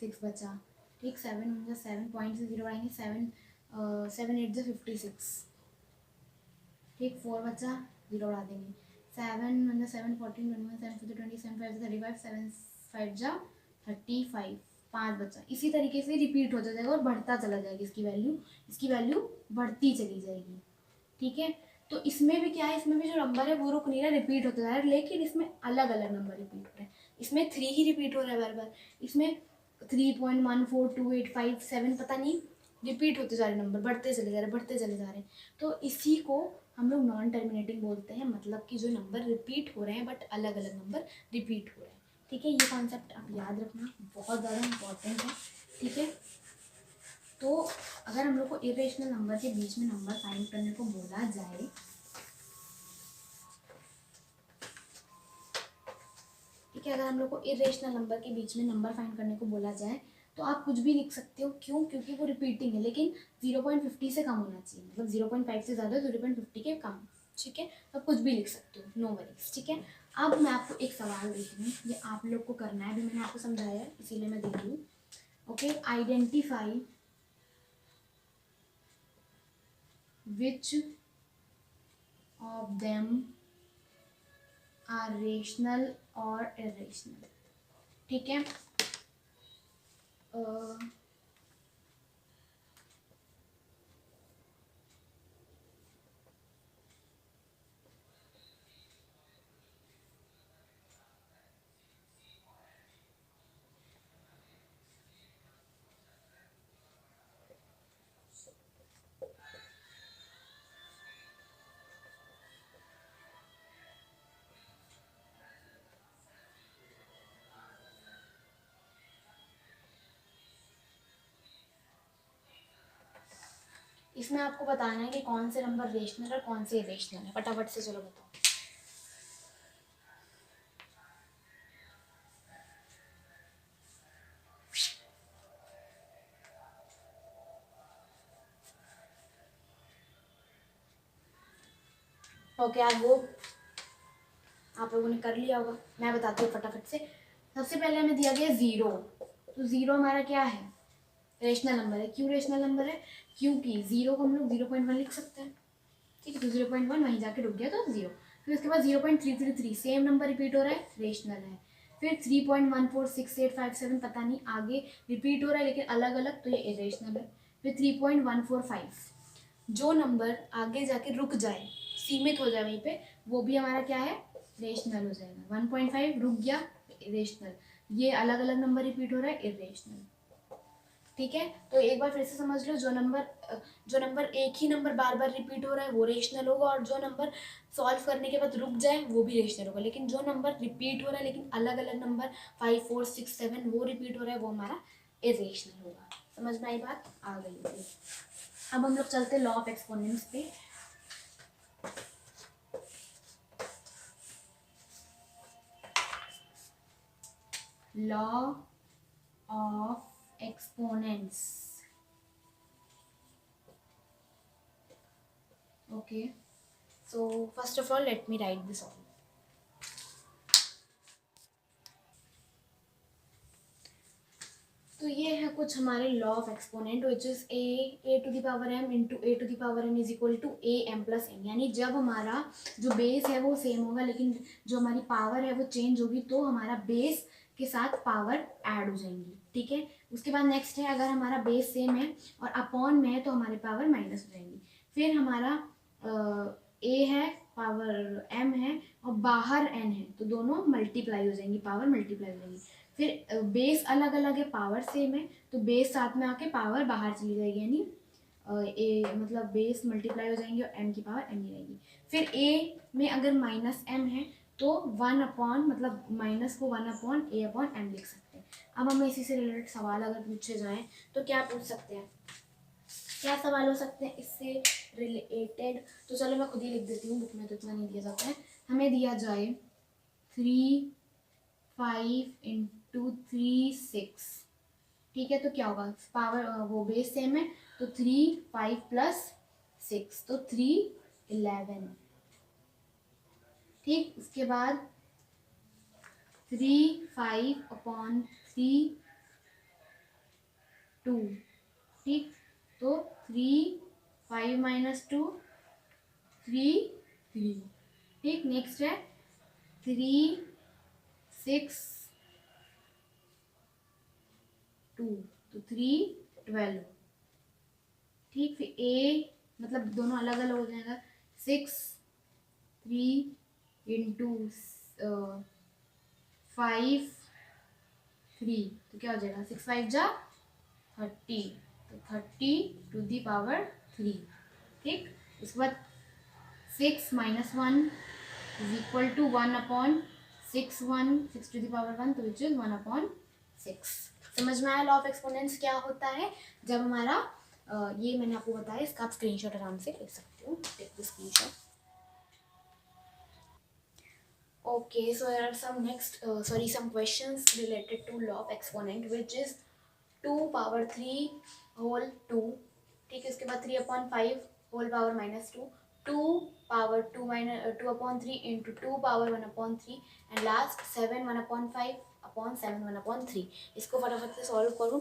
S1: 6 बचा, ठीक। 7 1 जा 7, पॉइंट से 0 बढ़ाएंगे, 7 8 जा 56, ठीक। 4 बचा, 0 बढ़ा देंगे। 7 1 जा 7, 14 21 7 4 20 7 5 जा 35, 7 5 जा 35, 5 बचा। इसी तरीके से रिपीट होता जाएगा और बढ़ता चला जाएगा, इसकी वैल्यू बढ़ती चली जाएगी, ठीक है। तो इसमें भी क्या है, इसमें भी जो नंबर है वो रुक नहीं रहा, रिपीट होता जा रहा है, लेकिन इसमें अलग अलग नंबर रिपीट हो रहे हैं। इसमें 3 ही रिपीट हो रहा है बार बार, इसमें 3.142857 पता नहीं रिपीट होते जा रहे नंबर, बढ़ते चले जा रहे हैं। तो इसी को हम लोग नॉन टर्मिनेटिंग बोलते हैं, मतलब कि जो नंबर रिपीट हो रहे हैं बट अलग अलग नंबर रिपीट हो रहे हैं, ठीक है। ये कॉन्सेप्ट आप याद रखना, बहुत ज़्यादा इम्पॉर्टेंट है, ठीक है। तो अगर हम लोग को इरेशनल नंबर के बीच में नंबर फाइंड करने को बोला जाए, ठीक है, अगर हम लोग को इरेशनल नंबर के बीच में नंबर फाइंड करने को बोला जाए तो आप कुछ भी लिख सकते हो, क्यों, क्योंकि वो रिपीटिंग है, लेकिन 0.50 से कम होना चाहिए, मतलब 0.5 से ज़्यादा, 0.50 के कम, ठीक है। तो आप कुछ भी लिख सकते हो, नो वरीज, ठीक है। अब मैं आपको एक सवाल देती हूँ, ये आप लोग को करना है, अभी मैंने आपको समझाया है इसीलिए मैं दे रही हूँ, okay. Identify which of them are rational or irrational, ठीक है। इसमें आपको बताना है कि कौन से नंबर रेशनल और कौन से इरेशनल है। फटाफट से चलो बताओ। ओके आज वो आप लोगों ने कर लिया होगा, मैं बताती हूँ फटाफट से। सबसे पहले हमें दिया गया 0, तो 0 हमारा क्या है, रेशनल नंबर है। क्यों रेशनल नंबर है, क्योंकि 0 को हम लोग 0.1 लिख सकते हैं, ठीक है। तो 0.1 वहीं जाके रुक गया तो 0। फिर उसके बाद 0.333 सेम नंबर रिपीट हो रहा है, रेशनल है। फिर 3.146857 पता नहीं आगे रिपीट हो रहा है लेकिन अलग अलग, तो ये इरेशनल है। फिर 3.145 जो नंबर आगे जाके रुक जाए, सीमित हो जाए वहीं पे, वो भी हमारा क्या है, रेशनल हो जाएगा। 1.5 रुक गया, इरेशनल। ये अलग अलग नंबर रिपीट हो रहा है, इरेशनल, ठीक है। तो एक बार फिर से समझ लो, जो नंबर एक ही नंबर बार बार रिपीट हो रहा है वो रेशनल होगा, और जो नंबर सॉल्व करने के बाद रुक जाए वो भी रेशनल होगा। लेकिन जो नंबर रिपीट हो रहा है लेकिन अलग अलग नंबर 5, 4, 6, 7 वो रिपीट हो रहा है, वो हमारा इरेशनल होगा। समझ में आई बात, आ गई होगी। अब हम लोग चलते हैं लॉ ऑफ एक्सपोनेंट्स पे। Law of exponents, okay, so first of all let me write this all. तो ये है कुछ हमारे law of exponent, which is a to the power m into a to the power n is equal to a m plus n. यानी जब हमारा जो base है वो सेम होगा लेकिन जो हमारी पावर है वो चेंज होगी, तो हमारा बेस के साथ पावर ऐड हो जाएंगी, ठीक है। उसके बाद नेक्स्ट है, अगर हमारा बेस सेम है और अपॉन में है तो हमारी पावर माइनस हो जाएंगी। फिर हमारा ए है, पावर m है और बाहर n है, तो दोनों मल्टीप्लाई हो जाएंगी, पावर मल्टीप्लाई हो जाएंगी। फिर बेस अलग अलग है, पावर सेम है, तो बेस साथ में आके पावर बाहर चली जाएगी, यानी ए मतलब बेस मल्टीप्लाई हो जाएंगे और m की पावर m ही रहेगी। फिर a में अगर माइनस m है तो 1 अपॉन मतलब माइनस को 1 अपॉन a अपॉन m लिख सकते हैं। अब हमें इसी से रिलेटेड सवाल अगर पूछे जाएँ तो क्या पूछ सकते हैं, क्या सवाल हो सकते हैं इससे रिलेटेड। तो चलो मैं खुद ही लिख देती हूँ, बुक में तो इतना नहीं दिया जाता है। हमें दिया जाए 3, 5 इंटू 3, 6, ठीक है। तो क्या होगा, पावर वो बेस सेम है तो 3, 5 प्लस 6 तो 3, 11, ठीक। उसके बाद 3, 5 अपॉन 3, 2, ठीक। तो 3, 5 माइनस 2, 3, 3, ठीक। नेक्स्ट है 3, 6, 2 तो 3, 12, ठीक। फिर ए मतलब दोनों अलग अलग हो जाएगा, 6, 3 इंटू 5, 3 तो क्या हो जाएगा, 6, 5 जा 30, तो 30 टू दी पावर 3, ठीक। उसके बाद 6 minus 1 is equal to 1 upon 6, 6 to the power 1, तो विच इज 1 अपॉन 6। समझ में आया लॉ ऑफ एक्सपोनेंट्स क्या होता है। जब हमारा ये मैंने आपको बताया, इसका आप स्क्रीनशॉट आराम से ले सकते हो, take the screenshot. Okay, so there are some some questions related to law of exponent, which is 2 power 3 whole 2, ठीक है। उसके बाद 3 upon 5 whole power minus 2, 2 power 2 minus 2 upon 3 into 2 power 1 upon 3, and last 7 1 upon 5 upon 7 1 upon 3। इसको फटाफट से solve करो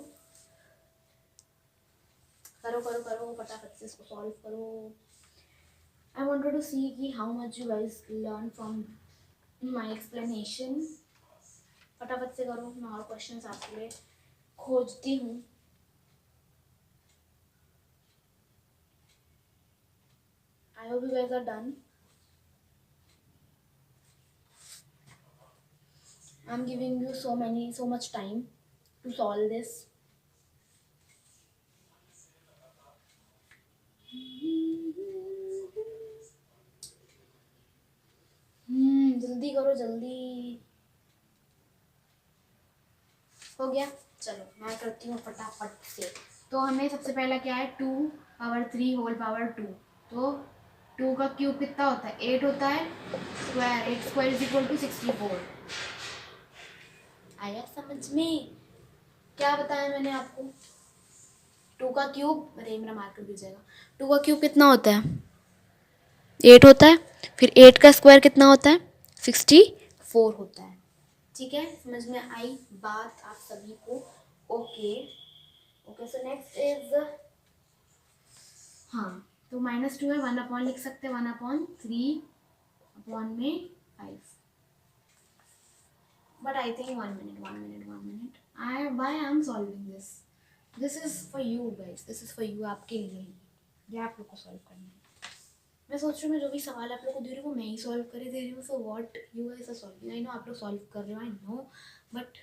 S1: करो करो करो फटाफट से इसको सॉल्व करो। I wanted to see कि how much you guys learn from my explanation। फटाफट से करो, मैं और क्वेश्चंस आपके लिए खोजती हूँ। I hope you guys are done। I'm giving you so much time to solve this। जल्दी करो जल्दी। हो गया, चलो मैं करती हूँ फटाफट से। तो हमें सबसे पहला क्या है, 2 पावर 3 होल पावर 2। तो 2 का क्यूब कितना होता है, 8 होता है। Square 8 square is equal to 64। आया समझ में? क्या बताया मैंने आपको? 2 का क्यूब, अरे मेरा मार्कर गिर जाएगा। 2 का क्यूब कितना होता है, 8 होता है। फिर 8 का स्क्वायर कितना होता है, 64 होता है। ठीक है, समझ में आई बात आप सभी को? Okay okay, so next is, हाँ तो -2 है, 1 अपॉन लिख सकते हैं, 1/3 अपॉन में 5। But I think 1 minute I am solving this is for you guys, this is for you, आपके लिए ही, ये आप लोग को सॉल्व करना है। मैं सोच रही हूँ मैं जो भी सवाल आप लोग को दे रही हूँ वो मैं ही सॉल्व कर दे रही हूँ। So what you guys are solving, I know आप लोग सॉल्व कर रहे हो, आई नो, बट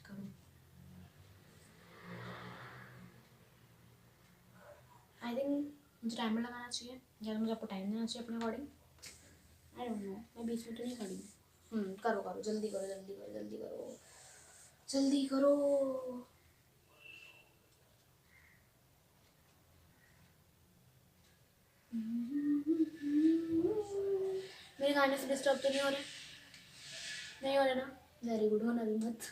S1: करो। आई थिंक मुझे टाइमर लगाना चाहिए, या मुझे आपको टाइम देना चाहिए अपने अकॉर्डिंग, आई डोंट नो, मैं बीच में तो नहीं खड़ी हूँ। करो करो, जल्दी करो जल्दी करो जल्दी करो जल्दी करो। मेरे गाने से डिस्टर्ब तो नहीं हो रहे? नहीं हो रहे ना? वेरी गुड, होना भी मत।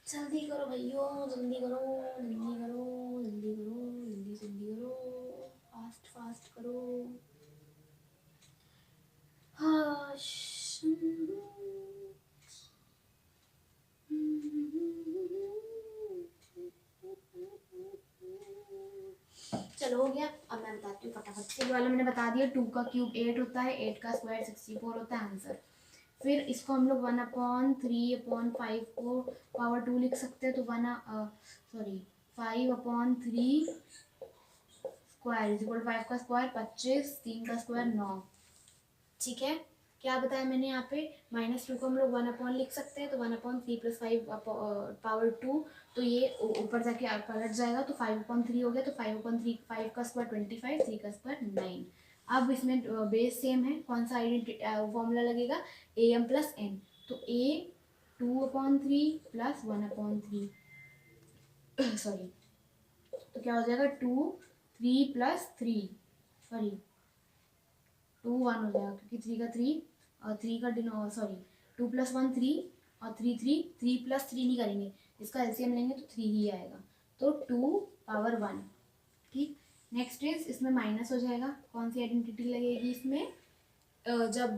S1: जल्दी करो भैया, जल्दी करो जल्दी करो जल्दी करो, जल्दी जल्दी करो, फास्ट फास्ट करो। हाँ चलो हो गया। अब मैं बताती हूँ फटाफट से, वाला मैंने बता दिया। 2 का क्यूब 8 होता है, 8 का स्क्वायर 64 होता है आंसर। फिर इसको हम लोग 1/3/5 को पावर 2 लिख सकते हैं, तो 5/3 स्क्वायर इज इक्वल 5 का स्क्वायर 25, 3 का स्क्वायर 9। ठीक है, क्या बताया मैंने यहाँ पे, -2 को हम लोग 1 अपॉन लिख सकते हैं, तो 1/3 + 5 पावर 2, तो ये ऊपर जाके पलट जाएगा, तो 5/3 हो गया, तो 5/3, 5 का स्क्वायर 25, 3 का स्क्वायर 9। अब इसमें बेस सेम है, कौन सा फॉर्मूला लगेगा, am + n, तो a 2/3 + 1/3 सॉरी, तो क्या हो जाएगा, 2 3 + 3 सॉरी 2 1 हो जाएगा, क्योंकि 3 का 3 और 3 का सॉरी 2 + 1 3 और 3 3 3 + 3 नहीं करेंगे, इसका एलसीएम लेंगे तो 3 ही आएगा, तो 2/1। ठीक, नेक्स्ट इज, इसमें माइनस हो जाएगा, कौन सी आइडेंटिटी लगेगी इसमें, जब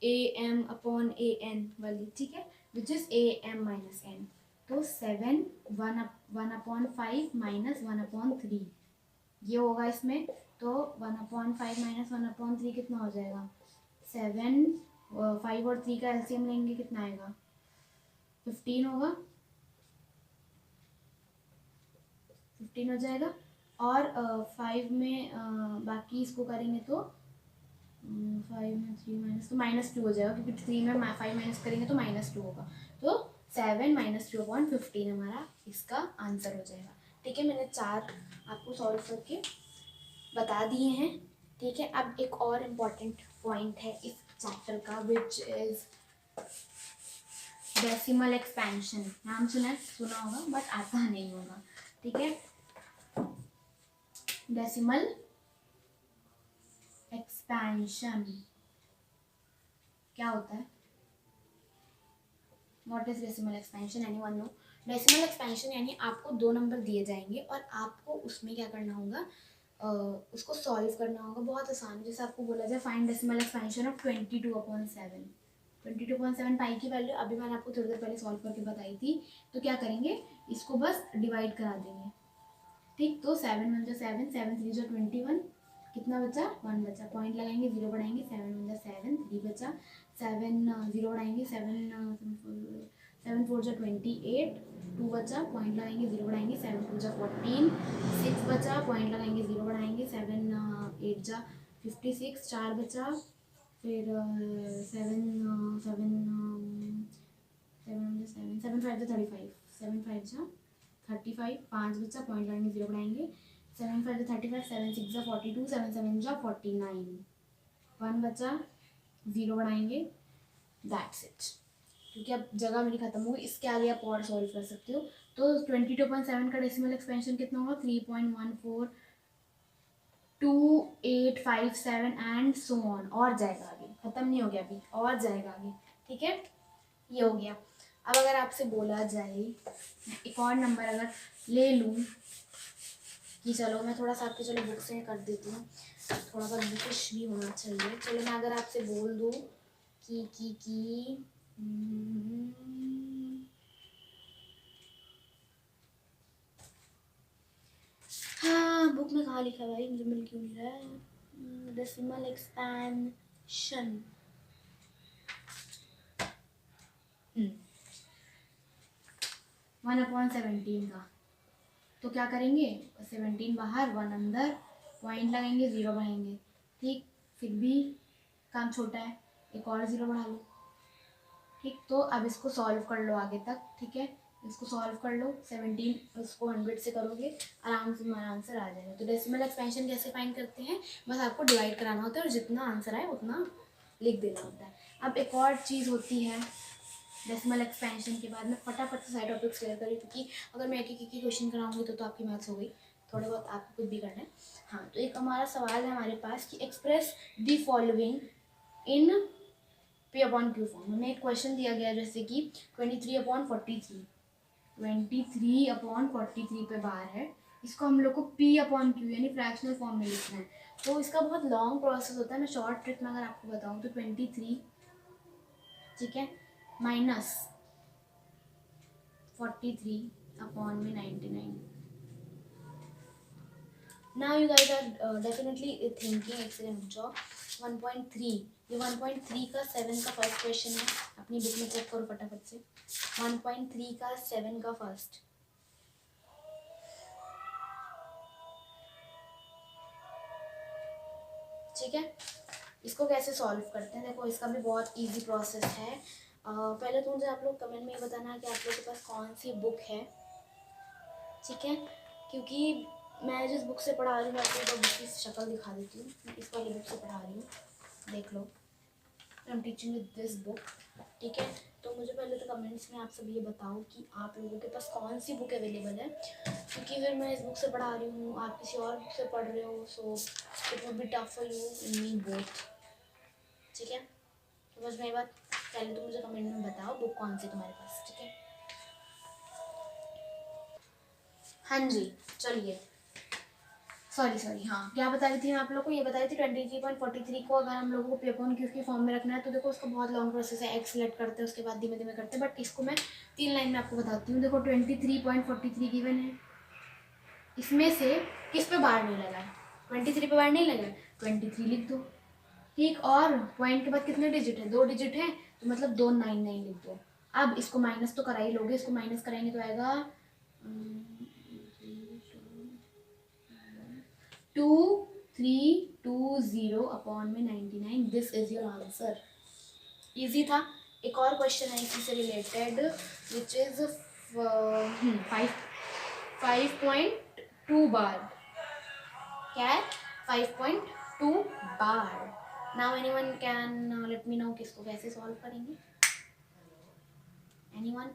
S1: am/an वाली, ठीक है, विच इज am - n, तो 7 1/5 - 1/3 ये होगा इसमें, तो 1/5 - 1/3 कितना हो जाएगा, 7, 5 और 3 का एलसीएम लेंगे कितना आएगा, 15 होगा, 15 हो जाएगा। और 5 में बाकी इसको करेंगे तो 5 में 3 माइनस, तो -2 हो जाएगा, क्योंकि 3 में 5 माइनस करेंगे तो -2 होगा, तो 7 - 2/15 हमारा इसका आंसर हो जाएगा। ठीक है, मैंने 4 आपको सॉल्व करके बता दिए हैं। ठीक है, अब एक और इम्पॉर्टेंट पॉइंट है इस चैप्टर का, विच इज डेसिमल एक्सपेंशन। नाम सुना होगा बट आता नहीं होगा। ठीक है, डेसिमल एक्सपेंशन क्या होता है, what is decimal expansion, anyone know? Decimal expansion यानी आपको 2 नंबर दिए जाएंगे और आपको उसमें क्या करना होगा, उसको सॉल्व करना होगा, बहुत आसान। जैसे आपको बोला जाए फाइंड डेसिमल एक्सपेंशन ऑफ 22/7, 22/7 पाई की वैल्यू अभी मैंने आपको थोड़ी देर पहले सॉल्व करके बताई थी, तो क्या करेंगे, इसको बस डिवाइड करा देंगे। ठीक, तो 7 1 जा 7, 7 3 जा 21, कितना बचा, 1 बचा, पॉइंट लगाएंगे, 0 बढ़ाएंगे, 7 1 जा 7, 3 बचा, 7 0 बढ़ाएंगे, 7 4 जा 28, 2 बचा, पॉइंट लगाएंगे, 0 बढ़ाएंगे, 7 2 जा 14, 6 बचा, पॉइंट लगाएंगे, 0 बढ़ाएंगे, 7 8 जा 56, 4 बचा, फिर 7 7 7 5 जा 35, 7 5 जा 35, 5 बचा, पॉइंट लगाएंगे, 0 बढ़ाएंगे, 7 5 जा 35, 7 6 जा 42, 7 7 जा 49, 1 बचा, 0 बढ़ाएंगे, दैट्स इट। क्योंकि अब जगह मेरी खत्म हो गई, इसके आगे आप और सॉल्व कर सकते हो, तो 22.7 का डेसिमल एक्सपेंशन कितना होगा? 3.142857 एंड सो ऑन, और जाएगा आगे, खत्म नहीं हो गया अभी, और जाएगा आगे, ठीक है। ये हो गया। अब अगर आपसे बोला जाए, एक और नंबर अगर ले लूँ कि चलो मैं थोड़ा सा आपके, चलो बुक से कर देती हूँ, थोड़ा सा बुकिश भी होना चाहिए। चलो मैं अगर आपसे बोल दूँ कि हाँ, बुक में कहाँ लिखा है भाई, मुझे मिल क्यों नहीं रहा है? डेसिमल एक्सपेंशन 1/17 का, तो क्या करेंगे? 17 बाहर, 1 अंदर, पॉइंट लगाएंगे, 0 बढ़ाएंगे, ठीक। फिर भी काम छोटा है, एक और 0 बढ़ा लो, ठीक। तो अब इसको सॉल्व कर लो आगे तक, ठीक है। इसको सॉल्व कर लो, 17 उसको 100 से करोगे, आराम से तुम्हारा आंसर आ जाएगा। तो डेसिमल एक्सपेंशन कैसे फाइंड करते हैं? बस आपको डिवाइड कराना होता है और जितना आंसर आए उतना लिख देना होता है। अब एक और चीज़ होती है डेसिमल एक्सपेंशन के बाद, मैं फटाफट से सारे टॉपिक्स क्लियर करी, क्योंकि अगर मैं एक एक क्वेश्चन कराऊंगी तो आपकी मैथ्स हो गई, थोड़े बहुत आपको कुछ भी करना है। हाँ, तो एक हमारा सवाल है हमारे पास कि express the following in P upon Q form. हमें एक क्वेश्चन दिया गया जैसे कि 23/43, 23/43 पे बार है, इसको हम लोग को P अपॉन Q यानी फ्रैक्शनल फॉर्म में लिखना है। तो इसका बहुत लॉन्ग प्रोसेस होता है। मैं शॉर्ट ट्रिक में अगर आपको बताऊँ तो 23, ठीक है, माइनस 43 अपॉन में 99। Now you guys are definitely thinking, एक सेकंड रुक जाओ। 1.3, ये 1.3 का 7 का फर्स्ट क्वेश्चन है, अपनी बुक में चेक करो फटाफट से। 1.3 का 7 का फर्स्ट, ठीक है। इसको कैसे सॉल्व करते हैं? देखो, इसका भी बहुत इजी प्रोसेस है। पहले तो मुझे आप लोग कमेंट में ये बताना है कि आप लोग के पास कौन सी बुक है, ठीक है। क्योंकि मैं जिस बुक से पढ़ा रही हूँ, मैं आपको बुक की शक्ल दिखा देती हूँ। मैं इस वाली बुक से पढ़ा रही हूँ, देख लो। I am teaching with this book, ठीक है। तो मुझे पहले तो कमेंट्स में आप सब ये बताओ कि आप लोगों के पास कौन सी बुक अवेलेबल है, क्योंकि फिर मैं इस बुक से पढ़ा रही हूँ, आप किसी और बुक से पढ़ रहे हो, so it would be tough for you in me both, ठीक है। तो बस मेरी बात, पहले तो मुझे कमेंट में बताओ बुक कौन सी तुम्हारे पास, ठीक है। हाँ जी, चलिए, सॉरी हाँ, क्या बता रही थी मैं आप लोग को? ये बता रही थी 23.43 को अगर हम लोगों को P अपॉन Q के फॉर्म में रखना है तो देखो उसका बहुत लॉन्ग प्रोसेस है। एक्स सेलेक्ट करते हैं, उसके बाद धीमे धीमे करते हैं, बट इसको मैं 3 लाइन में आपको बताती हूँ। देखो 23.43 गिवन है, इसमें से किस पे बार नहीं लगा है? 23 पे बार नहीं लगा है, 23 लिख दो, ठीक। और पॉइंट के बाद कितने डिजिट है? 2 डिजिट है, तो मतलब 299 लिख दो। अब इसको माइनस तो करा ही लोगे, इसको माइनस कराएंगे तो आएगा 2320 अपॉन में 99। This is your answer. Easy था। एक और क्वेश्चन है इसी से रिलेटेड, विच इज 5.2 बार। क्या है? 5.2 बार। Now anyone can let me know किसको कैसे सॉल्व करेंगे? एनीवन?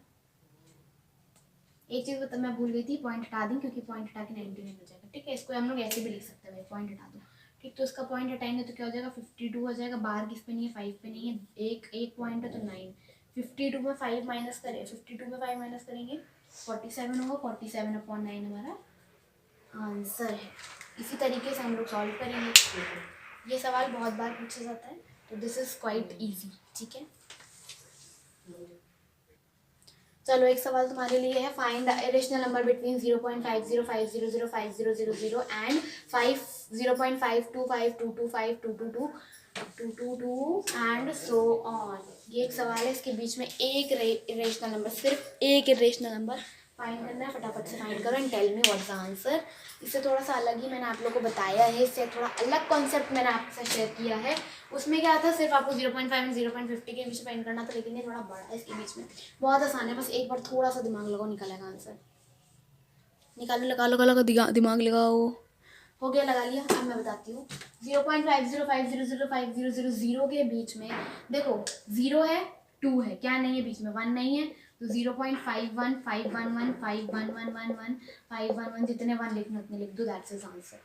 S1: एक चीज़ मैं भूल गई थी, पॉइंट हटा दी, क्योंकि पॉइंट हटा के 99 हो जाएगा, ठीक है। इसको हम लोग ऐसे भी लिख सकते हैं भाई, पॉइंट हटा दो, ठीक। तो इसका पॉइंट हटाएंगे तो क्या हो जाएगा? 52 हो जाएगा। बार किस पे नहीं है? 5 पे नहीं है, एक पॉइंट है तो 9। 52 में 5 माइनस करें, 52 में 5 माइनस करेंगे 47 होगा। 47 अपॉन 9 हमारा आंसर है। इसी तरीके से हम लोग सॉल्व करेंगे। ये सवाल बहुत बार पूछा जाता है, तो दिस इज क्वाइट ईजी, ठीक है। चलो, एक सवाल तुम्हारे लिए है। Find the irrational number between 0.5050050000 and 0.52525222 and so on. ये एक सवाल है, इसके बीच में एक इरेशनल नंबर, सिर्फ एक इरेशनल नंबर फाइंड करना है। फटाफट से फाइंड करो and tell me what the answer. इससे थोड़ा सा अलग ही मैंने आप लोगों को बताया है, इससे थोड़ा अलग कॉन्सेप्ट मैंने आपके साथ शेयर किया है। उसमें क्या था, सिर्फ आपको 0.5 एंड 0.50 के बीच में फाइंड करना था, लेकिन ये थोड़ा बड़ा है, इसके बीच में बहुत आसान है। बस एक बार थोड़ा सा दिमाग लगाओ, निकलेगा आंसर। निकालो, लगा दिमाग लगाओ। हो गया, लगा लिया। अब मैं बताती हूँ। 0.5050050000 के बीच में देखो 0 है, 2 है, क्या नहीं है बीच में? 1 नहीं है, तो 0.51 511 51111 511 जितने 1 लिखने उतने लिख दो, दैट्स इज आंसर।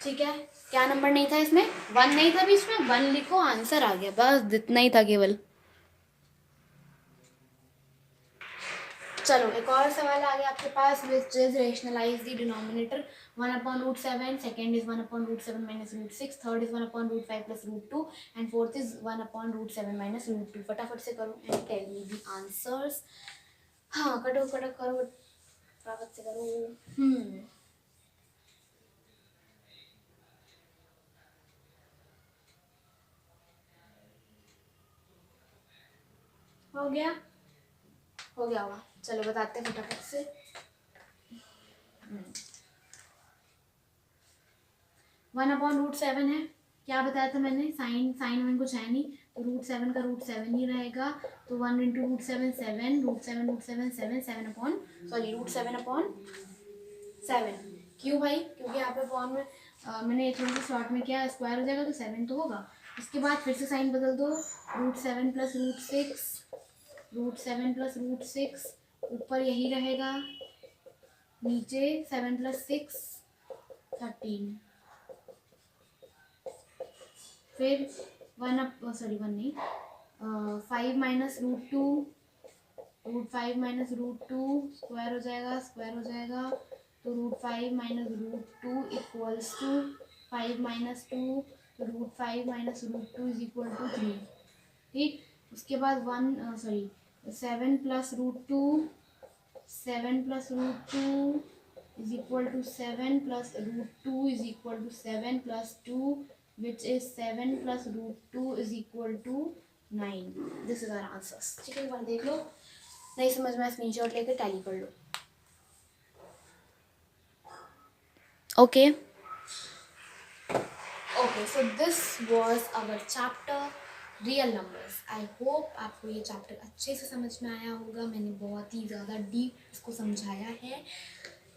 S1: ठीक है, क्या नंबर नहीं था इसमें? 1 नहीं था बीच में, 1 लिखो, आंसर आ गया, बस इतना ही था केवल। चलो एक और सवाल आ गया आपके पास, which is rationalise the denominator 1/√7, second is 1/√7 minus √6, third is 1/√5 plus √2 and fourth is 1/√7 minus √2। फटाफट से करो and tell me the answers. हाँ कटो कटो करो, फटाफट से करो। हो गया, हो गया होगा, चलो बताते हैं फटाफट से। 1/√7 है, क्या बताया था मैंने, साइन साइन में कुछ है नहीं, तो √7 का √7 ही रहेगा, तो 1 × √7 7, √7 7 7 अपॉन √7/7। क्यों भाई? क्योंकि यहाँ पे अपॉन में मैंने थोड़ा सा शॉर्ट में किया, स्क्वायर हो जाएगा तो 7 तो होगा। उसके बाद फिर से साइन बदल दो, √7 प्लस √6, ऊपर यही रहेगा, नीचे 7 + 6 13, फिर 1 नहीं 5 माइनस √2, √5 माइनस √2 स्क्वायर हो जाएगा, तो √5 माइनस √2 इक्वल्स टू 5 माइनस 2, तो √5 माइनस √2 इज इक्वल टू 3। ठीक, उसके बाद 7 plus √2, 7 plus √2 is equal to 7 plus √2 is equal to 7 plus 2, which is 7 plus √2 is equal to 9. This is our answers. ठीक है, एक बार देख लो, नहीं समझ में स्क्रीनशॉट लेकर टैली कर लो। Okay okay, so this was our chapter real numbers. I hope आपको ये चैप्टर अच्छे से समझ में आया होगा, मैंने बहुत ही ज़्यादा डीप इसको समझाया है।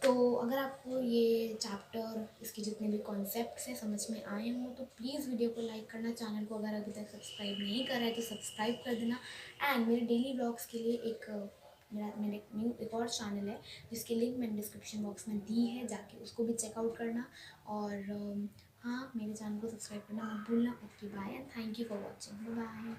S1: तो अगर आपको ये चैप्टर, इसके जितने भी कॉन्सेप्ट्स हैं समझ में आए हों तो प्लीज़ वीडियो को लाइक करना, चैनल को अगर अभी तक सब्सक्राइब नहीं करा है तो सब्सक्राइब कर देना। एंड मेरे डेली ब्लॉग्स के लिए मेरे न्यू एक और चैनल है जिसकी लिंक मैंने डिस्क्रिप्शन बॉक्स में दी है, जाके उसको भी चेकआउट करना। और हाँ, मेरे चैनल को सब्सक्राइब करना मत भूलना। Okay bye and thank you for watching, bye.